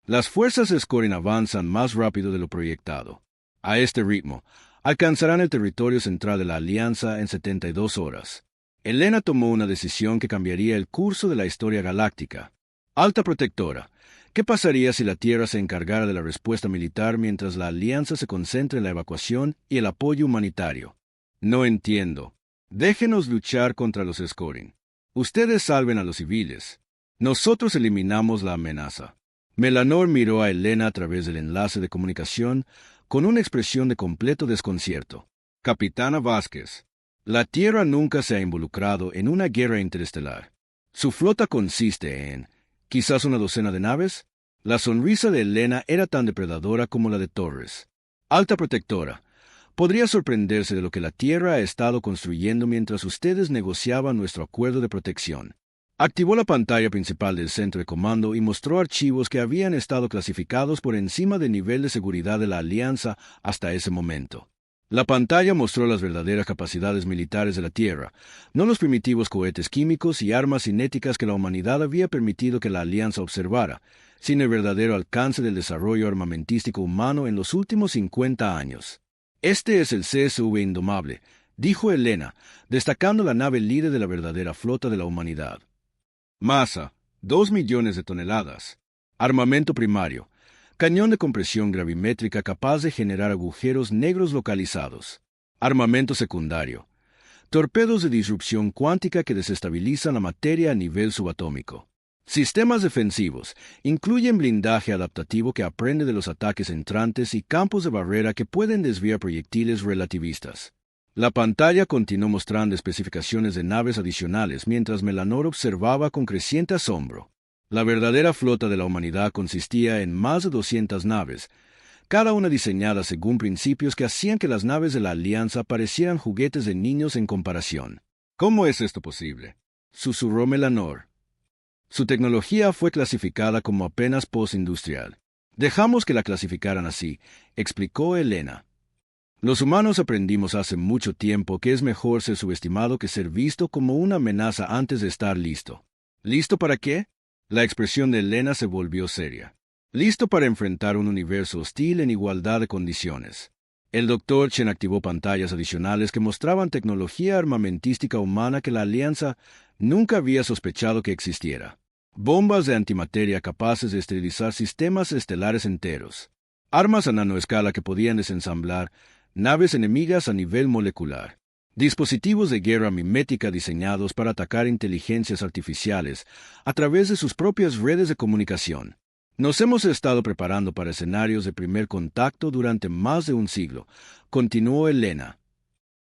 Las fuerzas Scorin avanzan más rápido de lo proyectado. A este ritmo, alcanzarán el territorio central de la Alianza en 72 horas. Elena tomó una decisión que cambiaría el curso de la historia galáctica. Alta Protectora, ¿qué pasaría si la Tierra se encargara de la respuesta militar mientras la Alianza se concentra en la evacuación y el apoyo humanitario? No entiendo. Déjenos luchar contra los Scorin. Ustedes salven a los civiles. Nosotros eliminamos la amenaza. Melanor miró a Elena a través del enlace de comunicación con una expresión de completo desconcierto. Capitana Vázquez, la Tierra nunca se ha involucrado en una guerra interestelar. Su flota consiste en, quizás, una docena de naves. La sonrisa de Elena era tan depredadora como la de Torres. Alta Protectora, podría sorprenderse de lo que la Tierra ha estado construyendo mientras ustedes negociaban nuestro acuerdo de protección. Activó la pantalla principal del centro de comando y mostró archivos que habían estado clasificados por encima del nivel de seguridad de la Alianza hasta ese momento. La pantalla mostró las verdaderas capacidades militares de la Tierra, no los primitivos cohetes químicos y armas cinéticas que la humanidad había permitido que la Alianza observara, sino el verdadero alcance del desarrollo armamentístico humano en los últimos 50 años. Este es el CSV Indomable, dijo Elena, destacando la nave líder de la verdadera flota de la humanidad. Masa, 2 millones de toneladas. Armamento primario. Cañón de compresión gravimétrica capaz de generar agujeros negros localizados. Armamento secundario. Torpedos de disrupción cuántica que desestabilizan la materia a nivel subatómico. Sistemas defensivos. Incluyen blindaje adaptativo que aprende de los ataques entrantes y campos de barrera que pueden desviar proyectiles relativistas. La pantalla continuó mostrando especificaciones de naves adicionales mientras Melanor observaba con creciente asombro. La verdadera flota de la humanidad consistía en más de 200 naves, cada una diseñada según principios que hacían que las naves de la Alianza parecieran juguetes de niños en comparación. ¿Cómo es esto posible?, susurró Melanor. Su tecnología fue clasificada como apenas postindustrial. Dejamos que la clasificaran así, explicó Elena. Los humanos aprendimos hace mucho tiempo que es mejor ser subestimado que ser visto como una amenaza antes de estar listo. ¿Listo para qué? La expresión de Elena se volvió seria. Listo para enfrentar un universo hostil en igualdad de condiciones. El Dr. Chen activó pantallas adicionales que mostraban tecnología armamentística humana que la Alianza nunca había sospechado que existiera. Bombas de antimateria capaces de esterilizar sistemas estelares enteros. Armas a nanoescala que podían desensamblar naves enemigas a nivel molecular. Dispositivos de guerra mimética diseñados para atacar inteligencias artificiales a través de sus propias redes de comunicación. Nos hemos estado preparando para escenarios de primer contacto durante más de un siglo, continuó Elena.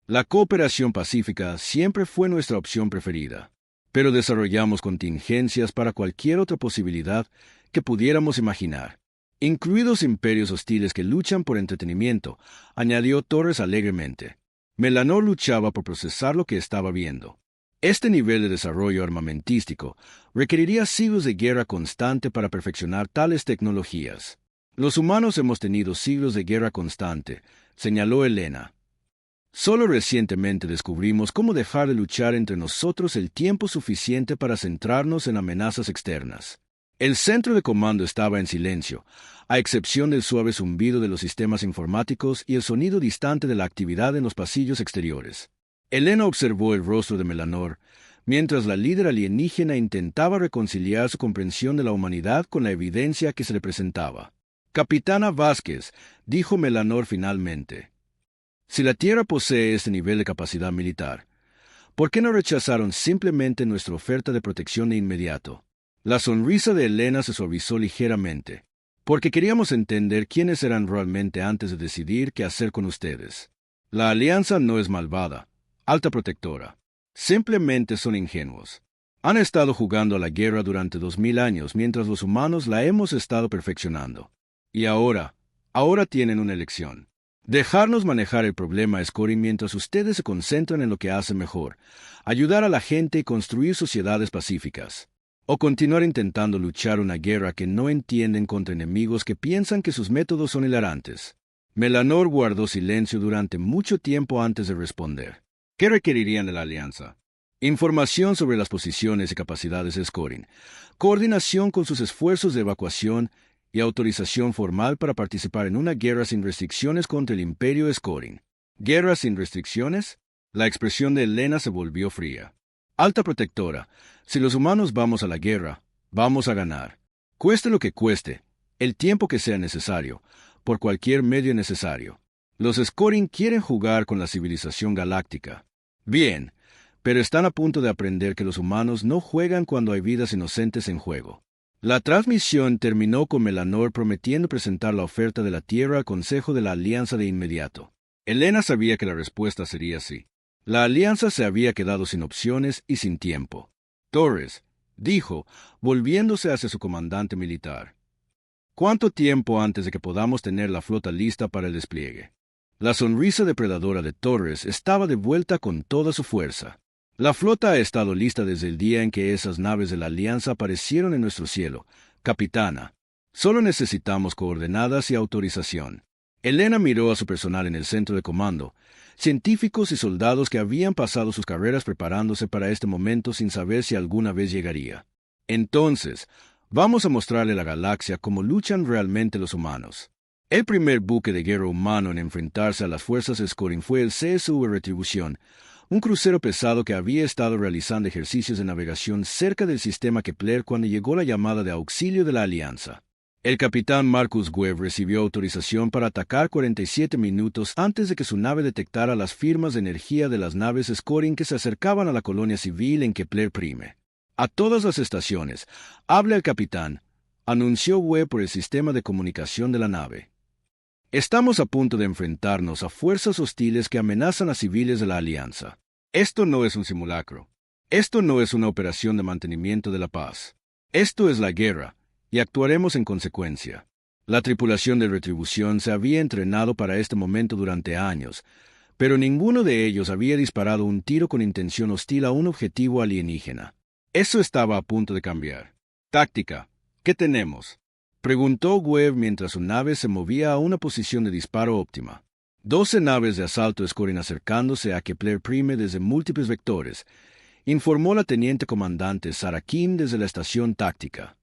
La cooperación pacífica siempre fue nuestra opción preferida, pero desarrollamos contingencias para cualquier otra posibilidad que pudiéramos imaginar, incluidos imperios hostiles que luchan por entretenimiento, añadió Torres alegremente. Melanor luchaba por procesar lo que estaba viendo. Este nivel de desarrollo armamentístico requeriría siglos de guerra constante para perfeccionar tales tecnologías. Los humanos hemos tenido siglos de guerra constante, señaló Elena. Solo recientemente descubrimos cómo dejar de luchar entre nosotros el tiempo suficiente para centrarnos en amenazas externas. El centro de comando estaba en silencio, a excepción del suave zumbido de los sistemas informáticos y el sonido distante de la actividad en los pasillos exteriores. Elena observó el rostro de Melanor, mientras la líder alienígena intentaba reconciliar su comprensión de la humanidad con la evidencia que se le presentaba. Capitana Vázquez, dijo Melanor finalmente. Si la Tierra posee este nivel de capacidad militar, ¿por qué no rechazaron simplemente nuestra oferta de protección de inmediato? La sonrisa de Elena se suavizó ligeramente. porque queríamos entender quiénes eran realmente antes de decidir qué hacer con ustedes. La Alianza no es malvada, alta protectora. Simplemente son ingenuos. Han estado jugando a la guerra durante 2000 años mientras los humanos la hemos estado perfeccionando. Y ahora tienen una elección. Dejarnos manejar el problema scoring mientras ustedes se concentran en lo que hacen mejor, ayudar a la gente y construir sociedades pacíficas. O continuar intentando luchar una guerra que no entienden contra enemigos que piensan que sus métodos son hilarantes. Melanor guardó silencio durante mucho tiempo antes de responder. ¿Qué requerirían de la Alianza? Información sobre las posiciones y capacidades de scoring, coordinación con sus esfuerzos de evacuación y autorización formal para participar en una guerra sin restricciones contra el Imperio Scoring. ¿Guerra sin restricciones? La expresión de Elena se volvió fría. Alta protectora, si los humanos vamos a la guerra, vamos a ganar. Cueste lo que cueste, el tiempo que sea necesario, por cualquier medio necesario. Los Scoring quieren jugar con la civilización galáctica. Bien, pero están a punto de aprender que los humanos no juegan cuando hay vidas inocentes en juego. La transmisión terminó con Melanor prometiendo presentar la oferta de la Tierra al Consejo de la Alianza de inmediato. Elena sabía que la respuesta sería sí. La Alianza se había quedado sin opciones y sin tiempo. Torres, dijo, volviéndose hacia su comandante militar. ¿Cuánto tiempo antes de que podamos tener la flota lista para el despliegue? La sonrisa depredadora de Torres estaba de vuelta con toda su fuerza. La flota ha estado lista desde el día en que esas naves de la Alianza aparecieron en nuestro cielo, capitana. Solo necesitamos coordenadas y autorización. Elena miró a su personal en el centro de comando, científicos y soldados que habían pasado sus carreras preparándose para este momento sin saber si alguna vez llegaría. Entonces, vamos a mostrarle a la galaxia cómo luchan realmente los humanos. El primer buque de guerra humano en enfrentarse a las fuerzas Scoring fue el CSV Retribución, un crucero pesado que había estado realizando ejercicios de navegación cerca del sistema Kepler cuando llegó la llamada de auxilio de la Alianza. El capitán Marcus Webb recibió autorización para atacar 47 minutos antes de que su nave detectara las firmas de energía de las naves Scoring que se acercaban a la colonia civil en Kepler Prime. A todas las estaciones, hable al capitán, anunció Webb por el sistema de comunicación de la nave. Estamos a punto de enfrentarnos a fuerzas hostiles que amenazan a civiles de la Alianza. Esto no es un simulacro. Esto no es una operación de mantenimiento de la paz. Esto es la guerra, y actuaremos en consecuencia. La tripulación de Retribución se había entrenado para este momento durante años, pero ninguno de ellos había disparado un tiro con intención hostil a un objetivo alienígena. Eso estaba a punto de cambiar. Táctica, ¿qué tenemos?, preguntó Webb mientras su nave se movía a una posición de disparo óptima. 12 naves de asalto Scoring acercándose a Kepler Prime desde múltiples vectores, informó la teniente comandante Sarah Kim desde la estación táctica.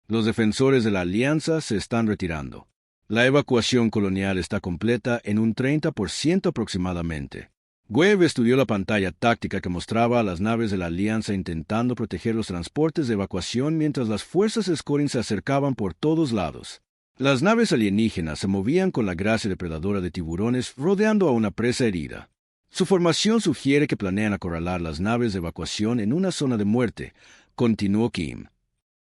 Los defensores de la Alianza se están retirando. La evacuación colonial está completa en un 30% aproximadamente. Webb estudió la pantalla táctica que mostraba a las naves de la Alianza intentando proteger los transportes de evacuación mientras las fuerzas Scoring se acercaban por todos lados. Las naves alienígenas se movían con la gracia depredadora de tiburones rodeando a una presa herida. Su formación sugiere que planean acorralar las naves de evacuación en una zona de muerte, continuó Kim.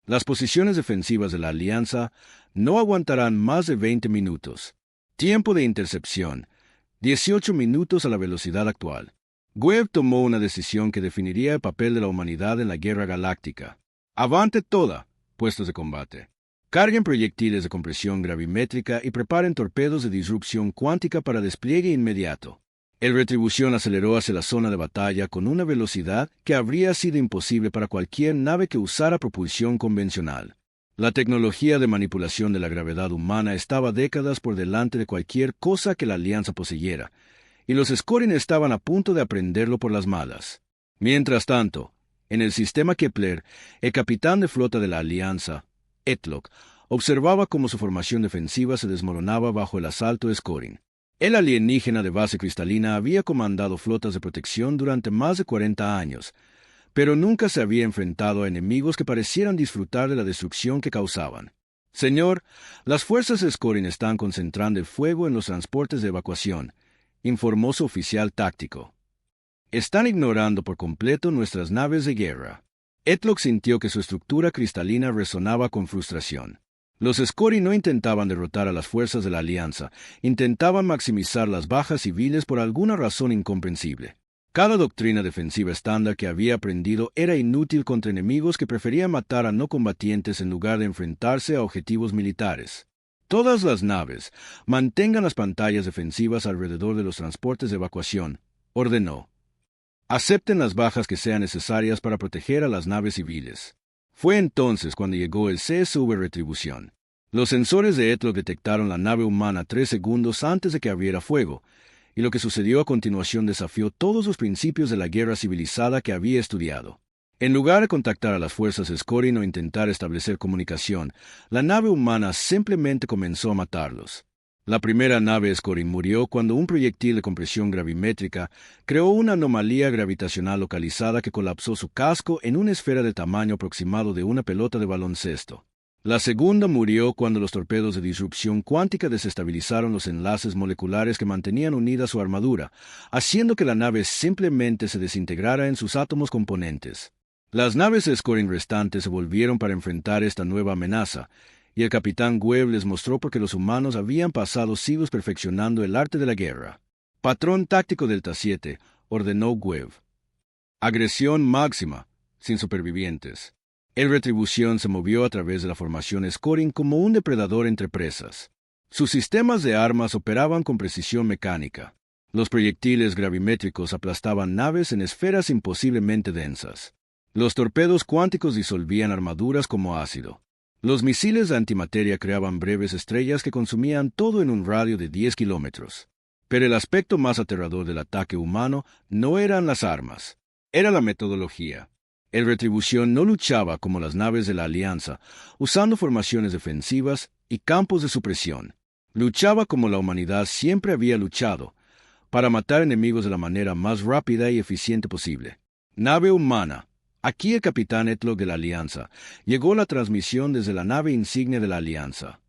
Las posiciones defensivas de la Alianza no aguantarán más de 20 minutos. Tiempo de intercepción, 18 minutos a la velocidad actual. Webb tomó una decisión que definiría el papel de la humanidad en la guerra galáctica. Avante toda, puestos de combate. Carguen proyectiles de compresión gravimétrica y preparen torpedos de disrupción cuántica para despliegue inmediato. El Retribución aceleró hacia la zona de batalla con una velocidad que habría sido imposible para cualquier nave que usara propulsión convencional. La tecnología de manipulación de la gravedad humana estaba décadas por delante de cualquier cosa que la Alianza poseyera, y los Scoring estaban a punto de aprenderlo por las malas. Mientras tanto, en el sistema Kepler, el capitán de flota de la Alianza, Etlock, observaba cómo su formación defensiva se desmoronaba bajo el asalto Scoring. El alienígena de base cristalina había comandado flotas de protección durante más de 40 años, pero nunca se había enfrentado a enemigos que parecieran disfrutar de la destrucción que causaban. Señor, las fuerzas Scoring están concentrando el fuego en los transportes de evacuación, informó su oficial táctico. Están ignorando por completo nuestras naves de guerra. Etlock sintió que su estructura cristalina resonaba con frustración. Los Scori no intentaban derrotar a las fuerzas de la Alianza, intentaban maximizar las bajas civiles por alguna razón incomprensible. Cada doctrina defensiva estándar que había aprendido era inútil contra enemigos que preferían matar a no combatientes en lugar de enfrentarse a objetivos militares. Todas las naves, mantengan las pantallas defensivas alrededor de los transportes de evacuación, ordenó. Acepten las bajas que sean necesarias para proteger a las naves civiles. Fue entonces cuando llegó el CSV Retribución. Los sensores de Etlog detectaron la nave humana 3 segundos antes de que abriera fuego, y lo que sucedió a continuación desafió todos los principios de la guerra civilizada que había estudiado. En lugar de contactar a las fuerzas Scorin o intentar establecer comunicación, la nave humana simplemente comenzó a matarlos. La primera nave Scorin murió cuando un proyectil de compresión gravimétrica creó una anomalía gravitacional localizada que colapsó su casco en una esfera de tamaño aproximado de una pelota de baloncesto. La segunda murió cuando los torpedos de disrupción cuántica desestabilizaron los enlaces moleculares que mantenían unida su armadura, haciendo que la nave simplemente se desintegrara en sus átomos componentes. Las naves Scorin restantes se volvieron para enfrentar esta nueva amenaza, y el capitán Webb les mostró por qué los humanos habían pasado siglos perfeccionando el arte de la guerra. Patrón táctico Delta 7, ordenó Webb. Agresión máxima, sin supervivientes. El Retribución se movió a través de la formación Scorin como un depredador entre presas. Sus sistemas de armas operaban con precisión mecánica. Los proyectiles gravimétricos aplastaban naves en esferas imposiblemente densas. Los torpedos cuánticos disolvían armaduras como ácido. Los misiles de antimateria creaban breves estrellas que consumían todo en un radio de 10 kilómetros. Pero el aspecto más aterrador del ataque humano no eran las armas, era la metodología. El Retribución no luchaba como las naves de la Alianza, usando formaciones defensivas y campos de supresión. Luchaba como la humanidad siempre había luchado, para matar enemigos de la manera más rápida y eficiente posible. Nave humana. Aquí el capitán Etlog de la Alianza. Llegó la transmisión desde la nave insignia de la Alianza.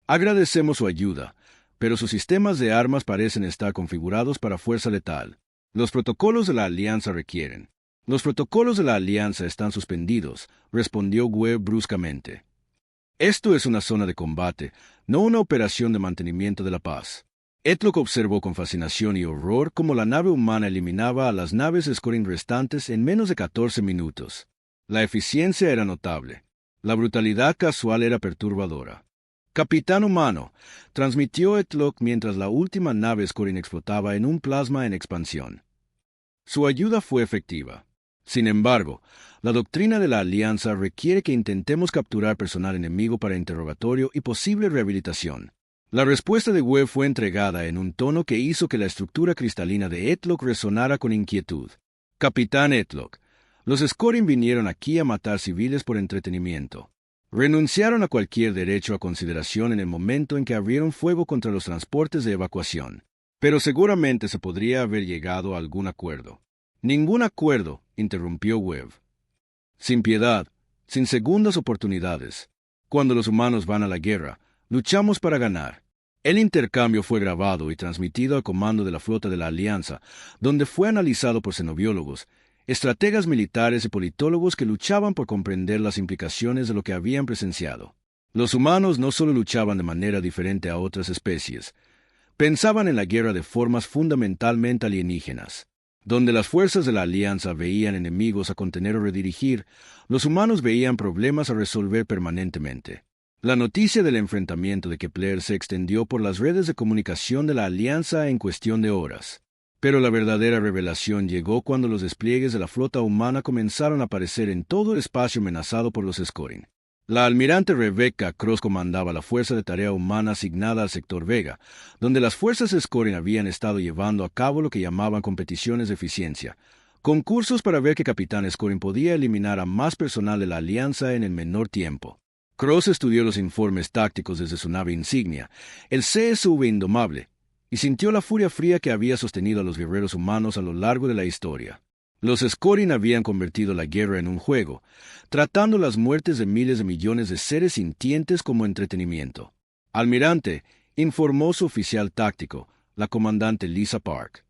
Agradecemos su ayuda, pero sus sistemas de armas parecen estar configurados para fuerza letal. Los protocolos de la Alianza requieren. Los protocolos de la Alianza están suspendidos, respondió Webb bruscamente. Esto es una zona de combate, no una operación de mantenimiento de la paz. Etlog observó con fascinación y horror cómo la nave humana eliminaba a las naves Scorin restantes en menos de 14 minutos. La eficiencia era notable. La brutalidad casual era perturbadora. Capitán humano, transmitió Etlog mientras la última nave Scorin explotaba en un plasma en expansión. Su ayuda fue efectiva. Sin embargo, la doctrina de la Alianza requiere que intentemos capturar personal enemigo para interrogatorio y posible rehabilitación. La respuesta de Webb fue entregada en un tono que hizo que la estructura cristalina de Etlog resonara con inquietud. Capitán Etlog, los Scorin vinieron aquí a matar civiles por entretenimiento. Renunciaron a cualquier derecho a consideración en el momento en que abrieron fuego contra los transportes de evacuación. Pero seguramente se podría haber llegado a algún acuerdo. Ningún acuerdo, interrumpió Webb. Sin piedad, sin segundas oportunidades. Cuando los humanos van a la guerra, luchamos para ganar. El intercambio fue grabado y transmitido al comando de la flota de la Alianza, donde fue analizado por xenobiólogos, estrategas militares y politólogos que luchaban por comprender las implicaciones de lo que habían presenciado. Los humanos no solo luchaban de manera diferente a otras especies, pensaban en la guerra de formas fundamentalmente alienígenas. Donde las fuerzas de la Alianza veían enemigos a contener o redirigir, los humanos veían problemas a resolver permanentemente. La noticia del enfrentamiento de Kepler se extendió por las redes de comunicación de la Alianza en cuestión de horas. Pero la verdadera revelación llegó cuando los despliegues de la flota humana comenzaron a aparecer en todo el espacio amenazado por los Scorin. La almirante Rebecca Cross comandaba la fuerza de tarea humana asignada al sector Vega, donde las fuerzas Scorin habían estado llevando a cabo lo que llamaban competiciones de eficiencia, concursos para ver qué capitán Scorin podía eliminar a más personal de la Alianza en el menor tiempo. Cross estudió los informes tácticos desde su nave insignia, el CSV Indomable, y sintió la furia fría que había sostenido a los guerreros humanos a lo largo de la historia. Los Scorin habían convertido la guerra en un juego, tratando las muertes de miles de millones de seres sintientes como entretenimiento. Almirante, informó su oficial táctico, la comandante Lisa Park.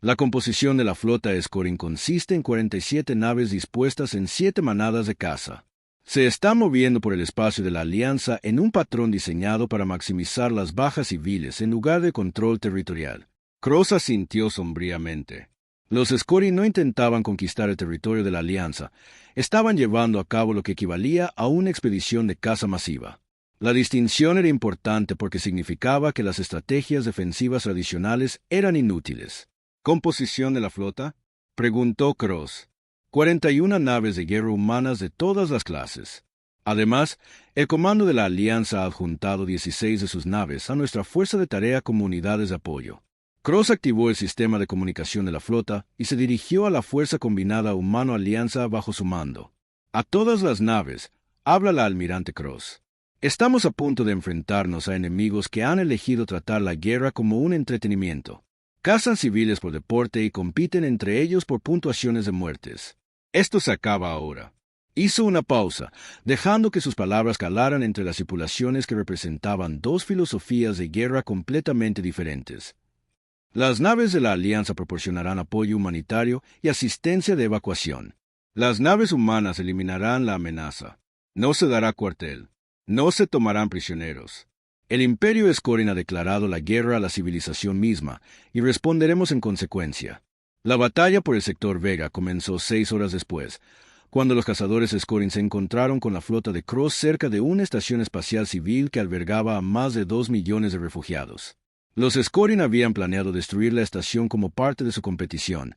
La composición de la flota Scorin consiste en 47 naves dispuestas en 7 manadas de caza. Se está moviendo por el espacio de la Alianza en un patrón diseñado para maximizar las bajas civiles en lugar de control territorial. Cross asintió sombríamente. Los Scori no intentaban conquistar el territorio de la Alianza, estaban llevando a cabo lo que equivalía a una expedición de caza masiva. La distinción era importante porque significaba que las estrategias defensivas tradicionales eran inútiles. ¿Composición de la flota?, preguntó Cross. 41 naves de guerra humanas de todas las clases. Además, el comando de la Alianza ha adjuntado 16 de sus naves a nuestra fuerza de tarea como unidades de apoyo. Cross activó el sistema de comunicación de la flota y se dirigió a la Fuerza Combinada Humano-Alianza bajo su mando. A todas las naves, habla la almirante Cross. Estamos a punto de enfrentarnos a enemigos que han elegido tratar la guerra como un entretenimiento. Cazan civiles por deporte y compiten entre ellos por puntuaciones de muertes. Esto se acaba ahora. Hizo una pausa, dejando que sus palabras calaran entre las estipulaciones que representaban dos filosofías de guerra completamente diferentes. Las naves de la Alianza proporcionarán apoyo humanitario y asistencia de evacuación. Las naves humanas eliminarán la amenaza. No se dará cuartel. No se tomarán prisioneros. El Imperio Scorin ha declarado la guerra a la civilización misma y responderemos en consecuencia. La batalla por el sector Vega comenzó 6 horas después, cuando los cazadores Scorin se encontraron con la flota de Cross cerca de una estación espacial civil que albergaba a más de 2 millones de refugiados. Los Scorin habían planeado destruir la estación como parte de su competición,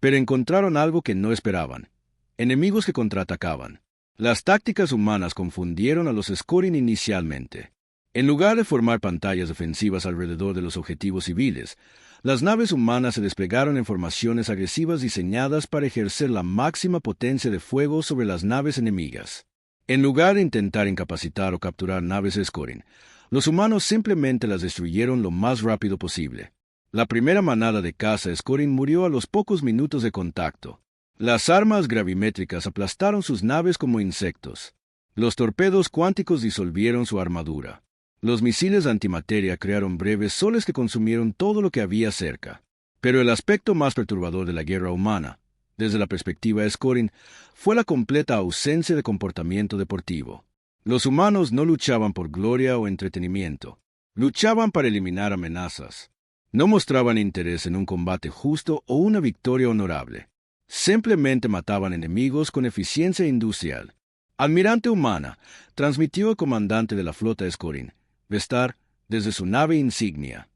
pero encontraron algo que no esperaban: enemigos que contraatacaban. Las tácticas humanas confundieron a los Scorin inicialmente. En lugar de formar pantallas defensivas alrededor de los objetivos civiles, las naves humanas se desplegaron en formaciones agresivas diseñadas para ejercer la máxima potencia de fuego sobre las naves enemigas. En lugar de intentar incapacitar o capturar naves Scorin, los humanos simplemente las destruyeron lo más rápido posible. La primera manada de caza Scorin murió a los pocos minutos de contacto. Las armas gravimétricas aplastaron sus naves como insectos. Los torpedos cuánticos disolvieron su armadura. Los misiles antimateria crearon breves soles que consumieron todo lo que había cerca. Pero el aspecto más perturbador de la guerra humana, desde la perspectiva Scorin, fue la completa ausencia de comportamiento deportivo. Los humanos no luchaban por gloria o entretenimiento. Luchaban para eliminar amenazas. No mostraban interés en un combate justo o una victoria honorable. Simplemente mataban enemigos con eficiencia industrial. Almirante Humana, transmitió el comandante de la flota Scorin, Vestar, desde su nave insignia.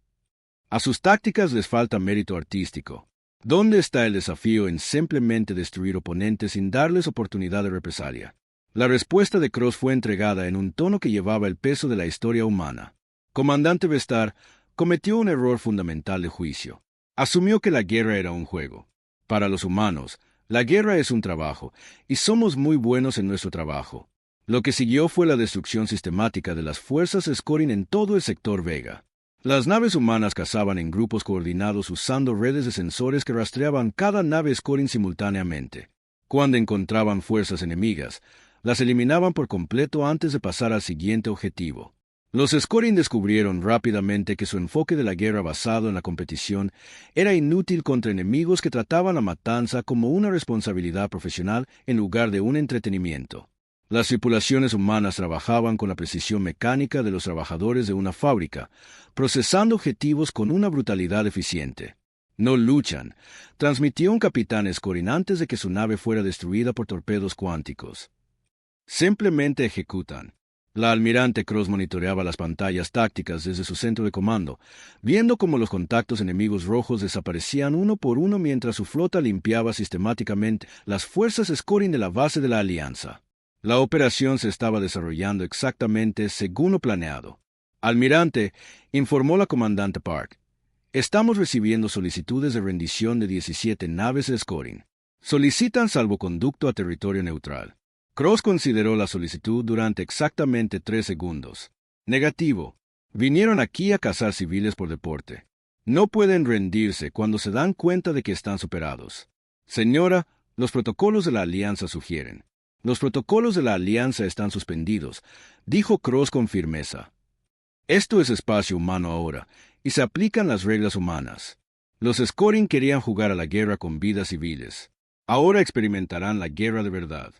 A sus tácticas les falta mérito artístico. ¿Dónde está el desafío en simplemente destruir oponentes sin darles oportunidad de represalia? La respuesta de Cross fue entregada en un tono que llevaba el peso de la historia humana. Comandante Vestar cometió un error fundamental de juicio. Asumió que la guerra era un juego. Para los humanos, la guerra es un trabajo, y somos muy buenos en nuestro trabajo. Lo que siguió fue la destrucción sistemática de las fuerzas Scorin en todo el sector Vega. Las naves humanas cazaban en grupos coordinados usando redes de sensores que rastreaban cada nave Scorin simultáneamente. Cuando encontraban fuerzas enemigas, las eliminaban por completo antes de pasar al siguiente objetivo. Los Scorin descubrieron rápidamente que su enfoque de la guerra basado en la competición era inútil contra enemigos que trataban la matanza como una responsabilidad profesional en lugar de un entretenimiento. Las tripulaciones humanas trabajaban con la precisión mecánica de los trabajadores de una fábrica, procesando objetivos con una brutalidad eficiente. No luchan, transmitió un capitán Scorin antes de que su nave fuera destruida por torpedos cuánticos. Simplemente ejecutan. La almirante Cross monitoreaba las pantallas tácticas desde su centro de comando, viendo cómo los contactos enemigos rojos desaparecían uno por uno mientras su flota limpiaba sistemáticamente las fuerzas Scorin de la base de la Alianza. La operación se estaba desarrollando exactamente según lo planeado. Almirante, informó la comandante Park, estamos recibiendo solicitudes de rendición de 17 naves Scorin. Solicitan salvoconducto a territorio neutral. Cross consideró la solicitud durante exactamente 3 segundos. Negativo. Vinieron aquí a cazar civiles por deporte. No pueden rendirse cuando se dan cuenta de que están superados. Señora, los protocolos de la Alianza sugieren. Los protocolos de la Alianza están suspendidos, dijo Cross con firmeza. Esto es espacio humano ahora, y se aplican las reglas humanas. Los Scorin querían jugar a la guerra con vidas civiles. Ahora experimentarán la guerra de verdad.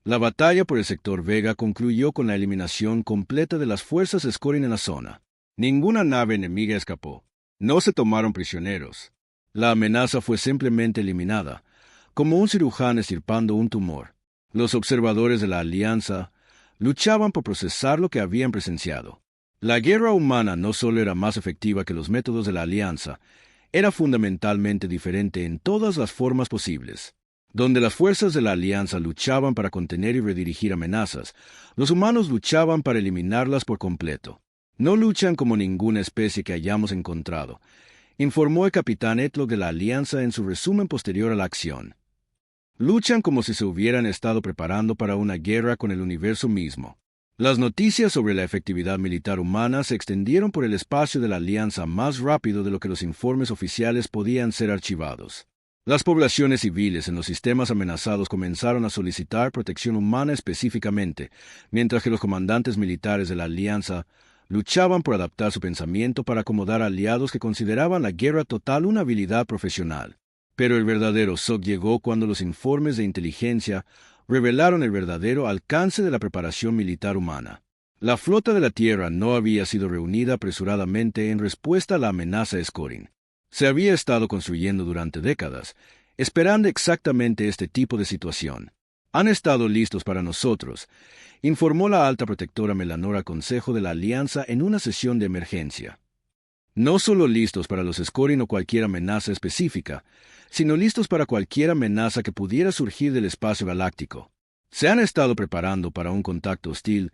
La batalla por el sector Vega concluyó con la eliminación completa de las fuerzas Scorin en la zona. Ninguna nave enemiga escapó. No se tomaron prisioneros. La amenaza fue simplemente eliminada, como un cirujano extirpando un tumor. Los observadores de la Alianza luchaban por procesar lo que habían presenciado. La guerra humana no solo era más efectiva que los métodos de la Alianza, era fundamentalmente diferente en todas las formas posibles. Donde las fuerzas de la Alianza luchaban para contener y redirigir amenazas, los humanos luchaban para eliminarlas por completo. No luchan como ninguna especie que hayamos encontrado, informó el capitán Etlock de la Alianza en su resumen posterior a la acción. Luchan como si se hubieran estado preparando para una guerra con el universo mismo. Las noticias sobre la efectividad militar humana se extendieron por el espacio de la Alianza más rápido de lo que los informes oficiales podían ser archivados. Las poblaciones civiles en los sistemas amenazados comenzaron a solicitar protección humana específicamente, mientras que los comandantes militares de la Alianza luchaban por adaptar su pensamiento para acomodar a aliados que consideraban la guerra total una habilidad profesional. Pero el verdadero shock llegó cuando los informes de inteligencia revelaron el verdadero alcance de la preparación militar humana. La flota de la Tierra no había sido reunida apresuradamente en respuesta a la amenaza Scorin. Se había estado construyendo durante décadas, esperando exactamente este tipo de situación. Han estado listos para nosotros, informó la alta protectora Melanor al Consejo de la Alianza en una sesión de emergencia. No solo listos para los Scorin o cualquier amenaza específica, sino listos para cualquier amenaza que pudiera surgir del espacio galáctico. Se han estado preparando para un contacto hostil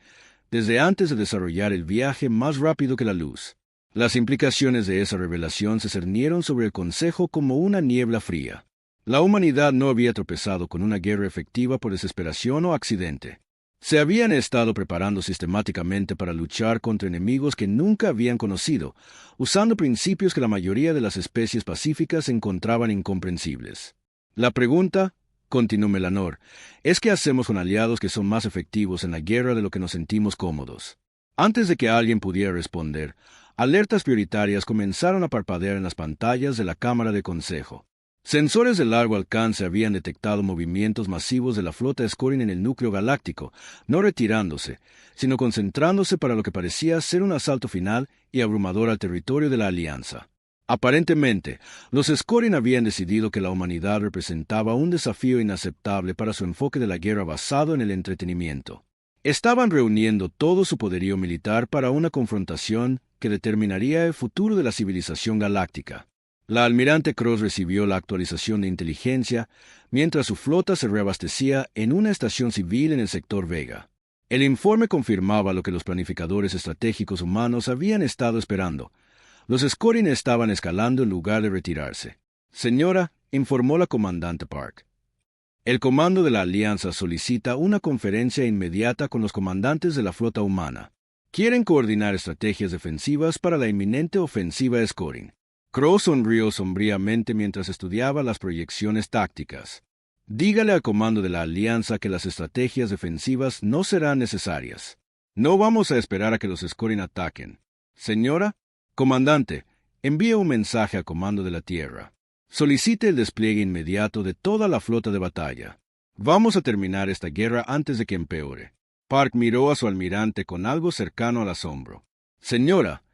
desde antes de desarrollar el viaje más rápido que la luz. Las implicaciones de esa revelación se cernieron sobre el Consejo como una niebla fría. La humanidad no había tropezado con una guerra efectiva por desesperación o accidente. Se habían estado preparando sistemáticamente para luchar contra enemigos que nunca habían conocido, usando principios que la mayoría de las especies pacíficas encontraban incomprensibles. La pregunta, continuó Melanor, es qué hacemos con aliados que son más efectivos en la guerra de lo que nos sentimos cómodos. Antes de que alguien pudiera responder, alertas prioritarias comenzaron a parpadear en las pantallas de la Cámara de Consejo. Sensores de largo alcance habían detectado movimientos masivos de la flota Scorin en el núcleo galáctico, no retirándose, sino concentrándose para lo que parecía ser un asalto final y abrumador al territorio de la Alianza. Aparentemente, los Scorin habían decidido que la humanidad representaba un desafío inaceptable para su enfoque de la guerra basado en el entretenimiento. Estaban reuniendo todo su poderío militar para una confrontación que determinaría el futuro de la civilización galáctica. La almirante Cross recibió la actualización de inteligencia mientras su flota se reabastecía en una estación civil en el sector Vega. El informe confirmaba lo que los planificadores estratégicos humanos habían estado esperando. Los Scorin estaban escalando en lugar de retirarse. Señora, informó la comandante Park. El comando de la Alianza solicita una conferencia inmediata con los comandantes de la flota humana. Quieren coordinar estrategias defensivas para la inminente ofensiva Scorin. Cross sonrió sombríamente mientras estudiaba las proyecciones tácticas. Dígale al comando de la Alianza que las estrategias defensivas no serán necesarias. No vamos a esperar a que los Scorin ataquen. Señora, comandante, envíe un mensaje al comando de la Tierra. Solicite el despliegue inmediato de toda la flota de batalla. Vamos a terminar esta guerra antes de que empeore. Park miró a su almirante con algo cercano al asombro. Señora,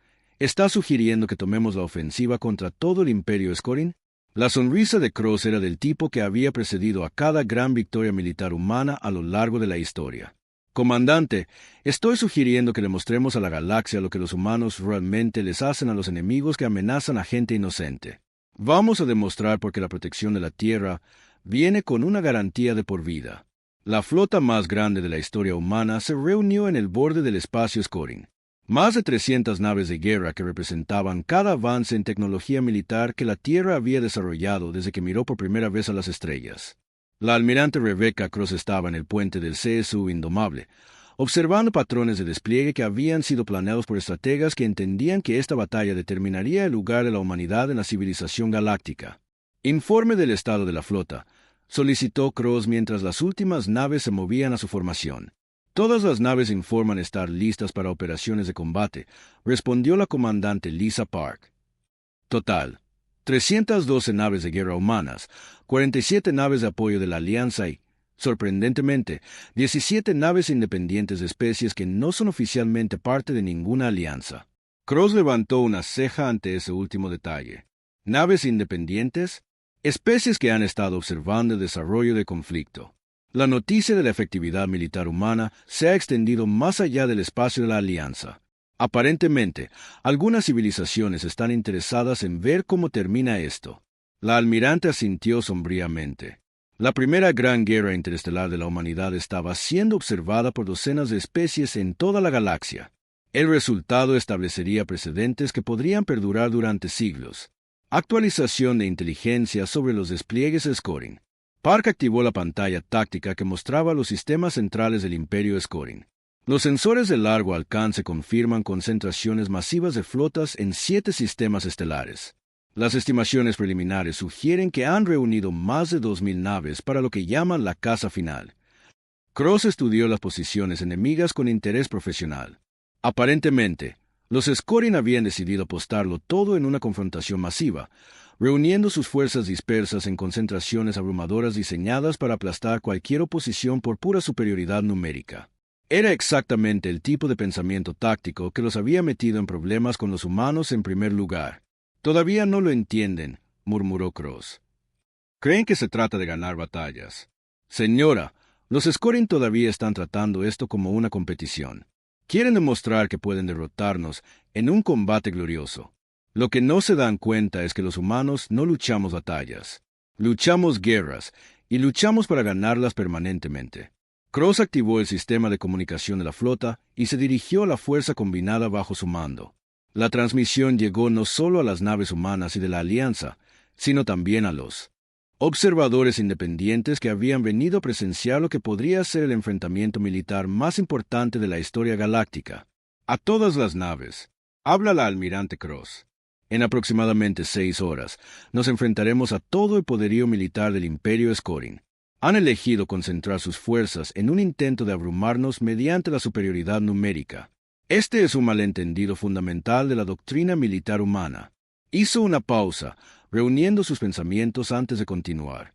¿está sugiriendo que tomemos la ofensiva contra todo el Imperio Scorin? La sonrisa de Cross era del tipo que había precedido a cada gran victoria militar humana a lo largo de la historia. Comandante, estoy sugiriendo que le mostremos a la galaxia lo que los humanos realmente les hacen a los enemigos que amenazan a gente inocente. Vamos a demostrar por qué la protección de la Tierra viene con una garantía de por vida. La flota más grande de la historia humana se reunió en el borde del espacio Scorin. Más de 300 naves de guerra que representaban cada avance en tecnología militar que la Tierra había desarrollado desde que miró por primera vez a las estrellas. La almirante Rebecca Cross estaba en el puente del CSU Indomable, observando patrones de despliegue que habían sido planeados por estrategas que entendían que esta batalla determinaría el lugar de la humanidad en la civilización galáctica. Informe del estado de la flota, solicitó Cross mientras las últimas naves se movían a su formación. Todas las naves informan estar listas para operaciones de combate, respondió la comandante Lisa Park. Total, 312 naves de guerra humanas, 47 naves de apoyo de la Alianza y Sorprendentemente, 17 naves independientes de especies que no son oficialmente parte de ninguna alianza. Cross levantó una ceja ante ese último detalle. ¿Naves independientes? Especies que han estado observando el desarrollo del conflicto. La noticia de la efectividad militar humana se ha extendido más allá del espacio de la alianza. Aparentemente, algunas civilizaciones están interesadas en ver cómo termina esto. La almirante asintió sombríamente. La primera gran guerra interestelar de la humanidad estaba siendo observada por docenas de especies en toda la galaxia. El resultado establecería precedentes que podrían perdurar durante siglos. Actualización de inteligencia sobre los despliegues Scoring. Park activó la pantalla táctica que mostraba los sistemas centrales del Imperio Scoring. Los sensores de largo alcance confirman concentraciones masivas de flotas en 7 sistemas estelares. Las estimaciones preliminares sugieren que han reunido más de 2.000 naves para lo que llaman la caza final. Cross estudió las posiciones enemigas con interés profesional. Aparentemente, los Scoring habían decidido apostarlo todo en una confrontación masiva, reuniendo sus fuerzas dispersas en concentraciones abrumadoras diseñadas para aplastar cualquier oposición por pura superioridad numérica. Era exactamente el tipo de pensamiento táctico que los había metido en problemas con los humanos en primer lugar. Todavía no lo entienden, murmuró Cross. Creen que se trata de ganar batallas. Señora, los Scoring todavía están tratando esto como una competición. Quieren demostrar que pueden derrotarnos en un combate glorioso. Lo que no se dan cuenta es que los humanos no luchamos batallas. Luchamos guerras, y luchamos para ganarlas permanentemente. Cross activó el sistema de comunicación de la flota y se dirigió a la fuerza combinada bajo su mando. La transmisión llegó no solo a las naves humanas y de la Alianza, sino también a los observadores independientes que habían venido a presenciar lo que podría ser el enfrentamiento militar más importante de la historia galáctica. A todas las naves. Habla la almirante Cross. En aproximadamente 6 horas, nos enfrentaremos a todo el poderío militar del Imperio Scoring. Han elegido concentrar sus fuerzas en un intento de abrumarnos mediante la superioridad numérica. Este es un malentendido fundamental de la doctrina militar humana. Hizo una pausa, reuniendo sus pensamientos antes de continuar.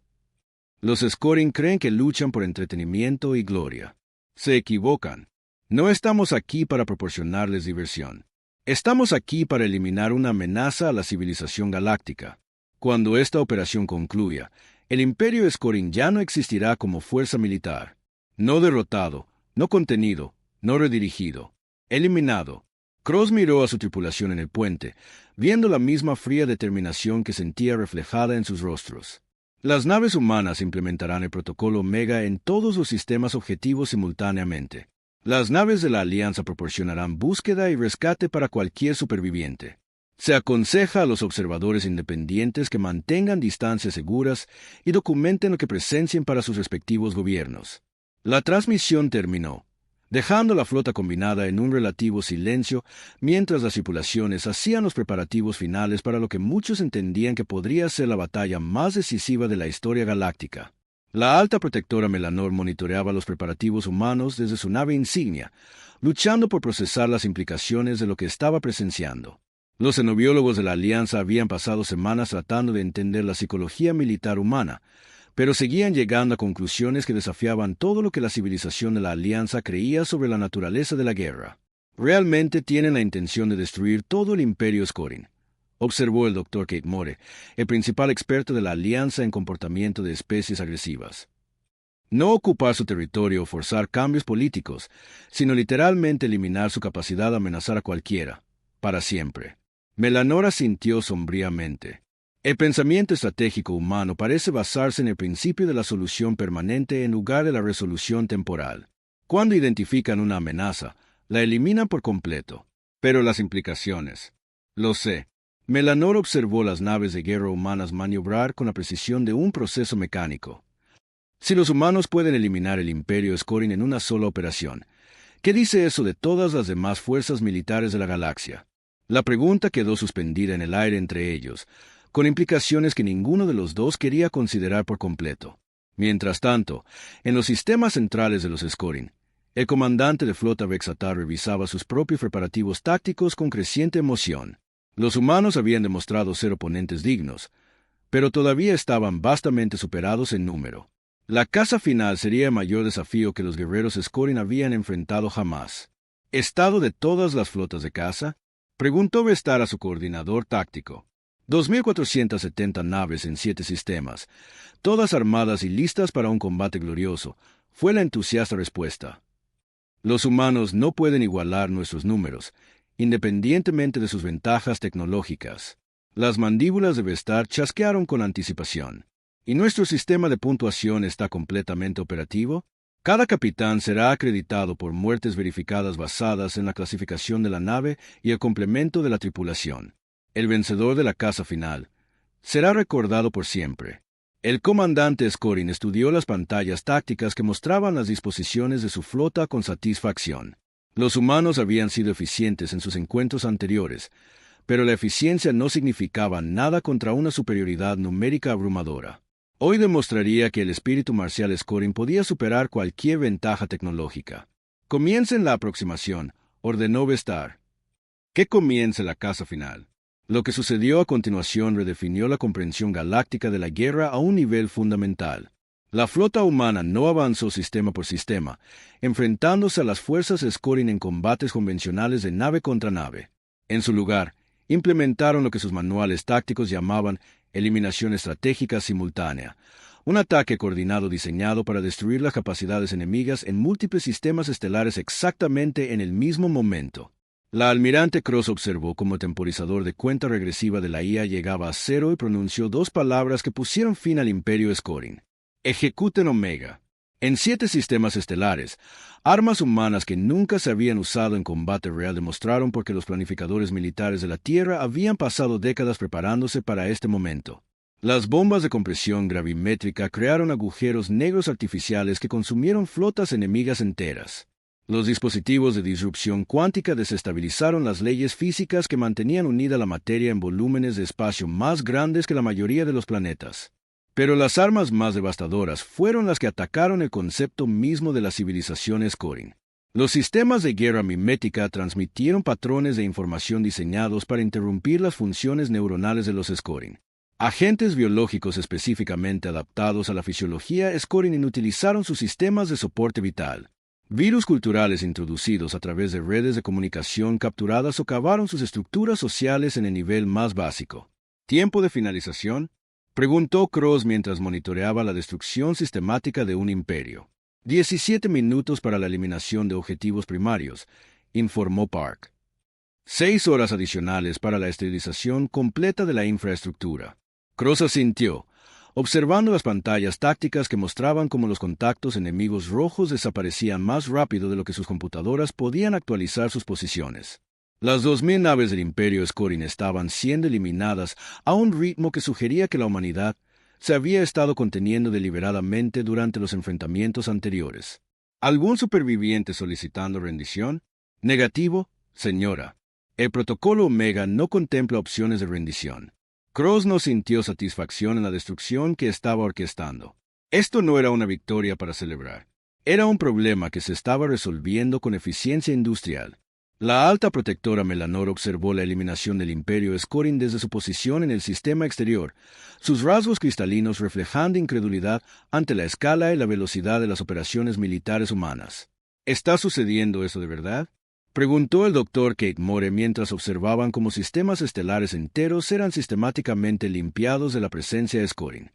Los Scoring creen que luchan por entretenimiento y gloria. Se equivocan. No estamos aquí para proporcionarles diversión. Estamos aquí para eliminar una amenaza a la civilización galáctica. Cuando esta operación concluya, el Imperio Scoring ya no existirá como fuerza militar. No derrotado, no contenido, no redirigido. Eliminado. Cross miró a su tripulación en el puente, viendo la misma fría determinación que sentía reflejada en sus rostros. Las naves humanas implementarán el protocolo Omega en todos los sistemas objetivos simultáneamente. Las naves de la Alianza proporcionarán búsqueda y rescate para cualquier superviviente. Se aconseja a los observadores independientes que mantengan distancias seguras y documenten lo que presencien para sus respectivos gobiernos. La transmisión terminó, dejando la flota combinada en un relativo silencio mientras las tripulaciones hacían los preparativos finales para lo que muchos entendían que podría ser la batalla más decisiva de la historia galáctica. La alta protectora Melanor monitoreaba los preparativos humanos desde su nave insignia, luchando por procesar las implicaciones de lo que estaba presenciando. Los xenobiólogos de la Alianza habían pasado semanas tratando de entender la psicología militar humana, pero seguían llegando a conclusiones que desafiaban todo lo que la civilización de la Alianza creía sobre la naturaleza de la guerra. Realmente tienen la intención de destruir todo el Imperio Scoring, observó el Dr. Kate Moore, el principal experto de la Alianza en comportamiento de especies agresivas. No ocupar su territorio o forzar cambios políticos, sino literalmente eliminar su capacidad de amenazar a cualquiera, para siempre. Melanor asintió sombríamente. El pensamiento estratégico humano parece basarse en el principio de la solución permanente en lugar de la resolución temporal. Cuando identifican una amenaza, la eliminan por completo. Pero las implicaciones. Lo sé. Melanor observó las naves de guerra humanas maniobrar con la precisión de un proceso mecánico. Si los humanos pueden eliminar el Imperio Scoring en una sola operación, ¿qué dice eso de todas las demás fuerzas militares de la galaxia? La pregunta quedó suspendida en el aire entre ellos, con implicaciones que ninguno de los dos quería considerar por completo. Mientras tanto, en los sistemas centrales de los Scoring, el comandante de flota Vexatar revisaba sus propios preparativos tácticos con creciente emoción. Los humanos habían demostrado ser oponentes dignos, pero todavía estaban vastamente superados en número. La caza final sería el mayor desafío que los guerreros Scorin habían enfrentado jamás. ¿Estado de todas las flotas de caza? Preguntó Vestar a su coordinador táctico. 2.470 naves en 7 sistemas, todas armadas y listas para un combate glorioso, fue la entusiasta respuesta. Los humanos no pueden igualar nuestros números, independientemente de sus ventajas tecnológicas. Las mandíbulas de Vestar chasquearon con anticipación. ¿Y nuestro sistema de puntuación está completamente operativo? Cada capitán será acreditado por muertes verificadas basadas en la clasificación de la nave y el complemento de la tripulación. El vencedor de la caza final será recordado por siempre. El comandante Scorin estudió las pantallas tácticas que mostraban las disposiciones de su flota con satisfacción. Los humanos habían sido eficientes en sus encuentros anteriores, pero la eficiencia no significaba nada contra una superioridad numérica abrumadora. Hoy demostraría que el espíritu marcial Scorin podía superar cualquier ventaja tecnológica. Comiencen la aproximación, ordenó Vestar. Que comience la caza final. Lo que sucedió a continuación redefinió la comprensión galáctica de la guerra a un nivel fundamental. La flota humana no avanzó sistema por sistema, enfrentándose a las fuerzas Scorin en combates convencionales de nave contra nave. En su lugar, implementaron lo que sus manuales tácticos llamaban eliminación estratégica simultánea, un ataque coordinado diseñado para destruir las capacidades enemigas en múltiples sistemas estelares exactamente en el mismo momento. La almirante Cross observó cómo el temporizador de cuenta regresiva de la IA llegaba a 0 y pronunció 2 palabras que pusieron fin al imperio Scorin. Ejecuten Omega. En 7 sistemas estelares, armas humanas que nunca se habían usado en combate real demostraron por qué los planificadores militares de la Tierra habían pasado décadas preparándose para este momento. Las bombas de compresión gravimétrica crearon agujeros negros artificiales que consumieron flotas enemigas enteras. Los dispositivos de disrupción cuántica desestabilizaron las leyes físicas que mantenían unida la materia en volúmenes de espacio más grandes que la mayoría de los planetas. Pero las armas más devastadoras fueron las que atacaron el concepto mismo de la civilización Scorin. Los sistemas de guerra mimética transmitieron patrones de información diseñados para interrumpir las funciones neuronales de los Scorin. Agentes biológicos específicamente adaptados a la fisiología Scorin inutilizaron sus sistemas de soporte vital. Virus culturales introducidos a través de redes de comunicación capturadas socavaron sus estructuras sociales en el nivel más básico. ¿Tiempo de finalización? Preguntó Cross mientras monitoreaba la destrucción sistemática de un imperio. 17 minutos para la eliminación de objetivos primarios, informó Park. 6 horas adicionales para la esterilización completa de la infraestructura. Cross asintió, observando las pantallas tácticas que mostraban cómo los contactos enemigos rojos desaparecían más rápido de lo que sus computadoras podían actualizar sus posiciones. Las 2.000 naves del Imperio Scorin estaban siendo eliminadas a un ritmo que sugería que la humanidad se había estado conteniendo deliberadamente durante los enfrentamientos anteriores. ¿Algún superviviente solicitando rendición? Negativo, señora. El protocolo Omega no contempla opciones de rendición. Cross no sintió satisfacción en la destrucción que estaba orquestando. Esto no era una victoria para celebrar. Era un problema que se estaba resolviendo con eficiencia industrial. La alta protectora Melanor observó la eliminación del Imperio Scorin desde su posición en el sistema exterior, sus rasgos cristalinos reflejando incredulidad ante la escala y la velocidad de las operaciones militares humanas. ¿Está sucediendo eso de verdad? Preguntó el Dr. Kate More mientras observaban cómo sistemas estelares enteros eran sistemáticamente limpiados de la presencia Scorin.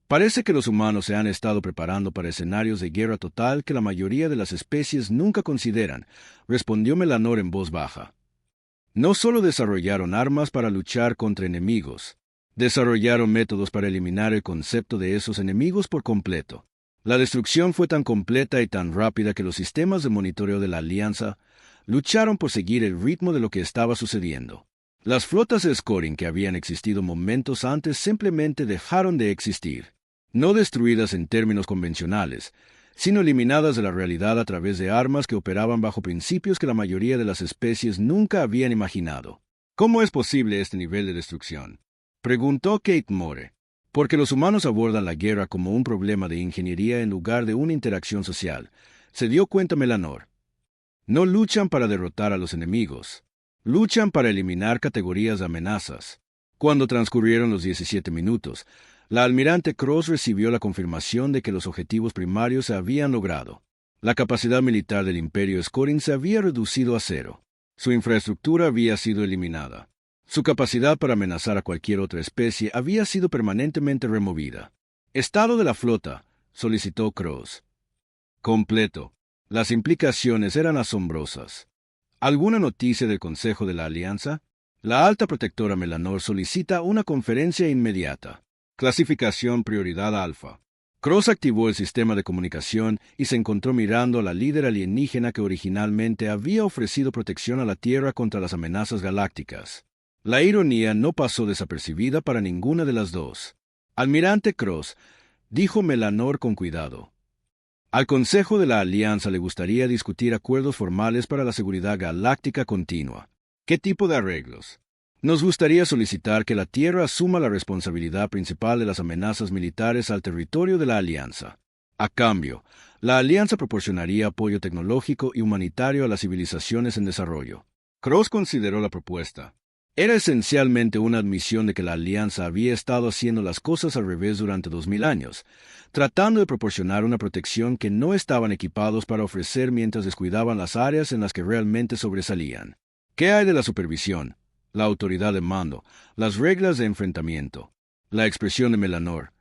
Parece que los humanos se han estado preparando para escenarios de guerra total que la mayoría de las especies nunca consideran, respondió Melanor en voz baja. No solo desarrollaron armas para luchar contra enemigos, desarrollaron métodos para eliminar el concepto de esos enemigos por completo. La destrucción fue tan completa y tan rápida que los sistemas de monitoreo de la Alianza lucharon por seguir el ritmo de lo que estaba sucediendo. Las flotas Scorin que habían existido momentos antes simplemente dejaron de existir. No destruidas en términos convencionales, sino eliminadas de la realidad a través de armas que operaban bajo principios que la mayoría de las especies nunca habían imaginado. ¿Cómo es posible este nivel de destrucción?, preguntó Kate More. Porque los humanos abordan la guerra como un problema de ingeniería en lugar de una interacción social, se dio cuenta Melanor. No luchan para derrotar a los enemigos, luchan para eliminar categorías de amenazas. Cuando transcurrieron los 17 minutos, La almirante Cross recibió la confirmación de que los objetivos primarios se habían logrado. La capacidad militar del Imperio Scorin se había reducido a cero. Su infraestructura había sido eliminada. Su capacidad para amenazar a cualquier otra especie había sido permanentemente removida. Estado de la flota, solicitó Cross. Completo. Las implicaciones eran asombrosas. ¿Alguna noticia del Consejo de la Alianza? La alta protectora Melanor solicita una conferencia inmediata. Clasificación Prioridad Alfa. Cross activó el sistema de comunicación y se encontró mirando a la líder alienígena que originalmente había ofrecido protección a la Tierra contra las amenazas galácticas. La ironía no pasó desapercibida para ninguna de las dos. Almirante Cross, dijo Melanor con cuidado. Al Consejo de la Alianza le gustaría discutir acuerdos formales para la seguridad galáctica continua. ¿Qué tipo de arreglos? Nos gustaría solicitar que la Tierra asuma la responsabilidad principal de las amenazas militares al territorio de la Alianza. A cambio, la Alianza proporcionaría apoyo tecnológico y humanitario a las civilizaciones en desarrollo. Cross consideró la propuesta. Era esencialmente una admisión de que la Alianza había estado haciendo las cosas al revés durante 2000 años, tratando de proporcionar una protección que no estaban equipados para ofrecer mientras descuidaban las áreas en las que realmente sobresalían. ¿Qué hay de la supervisión, la autoridad de mando, las reglas de enfrentamiento? La expresión de Melanor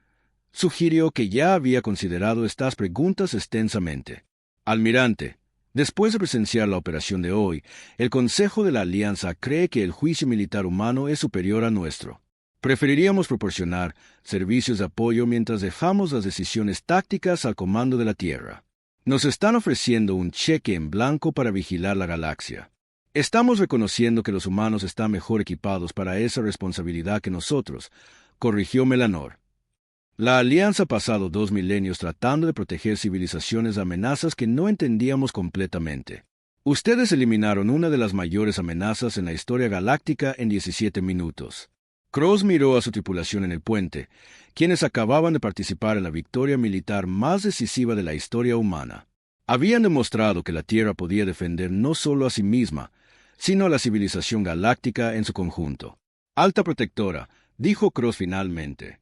sugirió que ya había considerado estas preguntas extensamente. Almirante, después de presenciar la operación de hoy, el Consejo de la Alianza cree que el juicio militar humano es superior a nuestro. Preferiríamos proporcionar servicios de apoyo mientras dejamos las decisiones tácticas al comando de la Tierra. Nos están ofreciendo un cheque en blanco para vigilar la galaxia. Estamos reconociendo que los humanos están mejor equipados para esa responsabilidad que nosotros, corrigió Melanor. La Alianza ha pasado 2 milenios tratando de proteger civilizaciones de amenazas que no entendíamos completamente. Ustedes eliminaron una de las mayores amenazas en la historia galáctica en 17 minutos. Cross miró a su tripulación en el puente, quienes acababan de participar en la victoria militar más decisiva de la historia humana. Habían demostrado que la Tierra podía defender no solo a sí misma, sino a la civilización galáctica en su conjunto. Alta protectora, dijo Cross finalmente.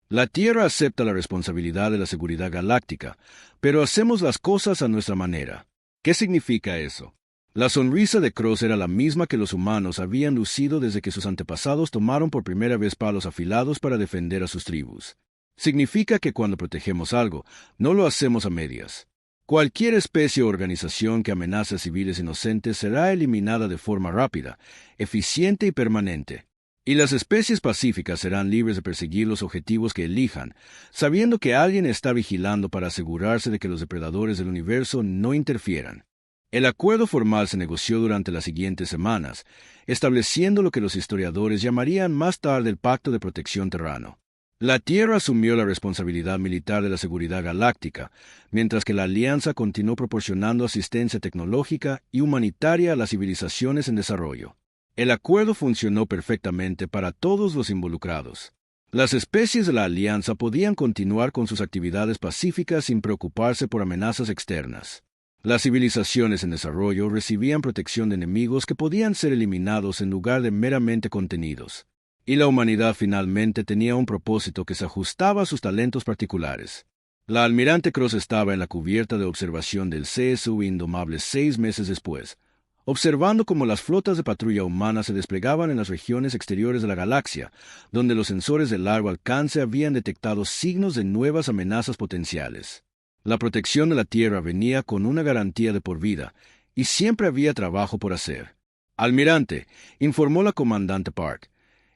La Tierra acepta la responsabilidad de la seguridad galáctica, pero hacemos las cosas a nuestra manera. ¿Qué significa eso? La sonrisa de Cross era la misma que los humanos habían lucido desde que sus antepasados tomaron por primera vez palos afilados para defender a sus tribus. Significa que cuando protegemos algo, no lo hacemos a medias. Cualquier especie o organización que amenace a civiles inocentes será eliminada de forma rápida, eficiente y permanente. Y las especies pacíficas serán libres de perseguir los objetivos que elijan, sabiendo que alguien está vigilando para asegurarse de que los depredadores del universo no interfieran. El acuerdo formal se negoció durante las siguientes semanas, estableciendo lo que los historiadores llamarían más tarde el Pacto de Protección Terrano. La Tierra asumió la responsabilidad militar de la seguridad galáctica, mientras que la Alianza continuó proporcionando asistencia tecnológica y humanitaria a las civilizaciones en desarrollo. El acuerdo funcionó perfectamente para todos los involucrados. Las especies de la Alianza podían continuar con sus actividades pacíficas sin preocuparse por amenazas externas. Las civilizaciones en desarrollo recibían protección de enemigos que podían ser eliminados en lugar de meramente contenidos. Y la humanidad finalmente tenía un propósito que se ajustaba a sus talentos particulares. La almirante Cross estaba en la cubierta de observación del CSU Indomable 6 meses después, observando cómo las flotas de patrulla humana se desplegaban en las regiones exteriores de la galaxia, donde los sensores de largo alcance habían detectado signos de nuevas amenazas potenciales. La protección de la Tierra venía con una garantía de por vida, y siempre había trabajo por hacer. Almirante, informó la comandante Park,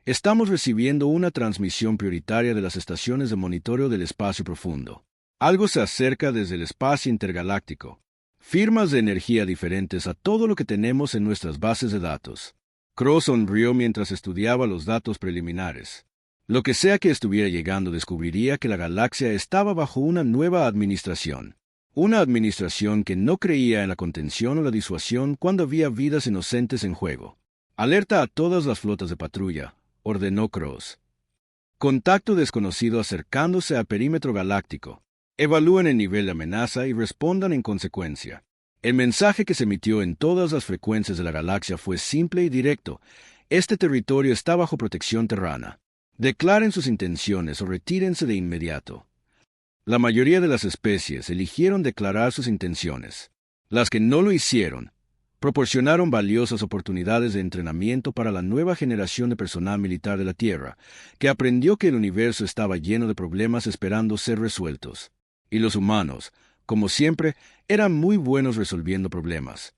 estamos recibiendo una transmisión prioritaria de las estaciones de monitoreo del espacio profundo. Algo se acerca desde el espacio intergaláctico. Firmas de energía diferentes a todo lo que tenemos en nuestras bases de datos. Cross sonrió mientras estudiaba los datos preliminares. Lo que sea que estuviera llegando descubriría que la galaxia estaba bajo una nueva administración. Una administración que no creía en la contención o la disuasión cuando había vidas inocentes en juego. Alerta a todas las flotas de patrulla, ordenó Cross. Contacto desconocido acercándose al perímetro galáctico. Evalúen el nivel de amenaza y respondan en consecuencia. El mensaje que se emitió en todas las frecuencias de la galaxia fue simple y directo. Este territorio está bajo protección terrana. Declaren sus intenciones o retírense de inmediato. La mayoría de las especies eligieron declarar sus intenciones. Las que no lo hicieron proporcionaron valiosas oportunidades de entrenamiento para la nueva generación de personal militar de la Tierra, que aprendió que el universo estaba lleno de problemas esperando ser resueltos. Y los humanos, como siempre, eran muy buenos resolviendo problemas.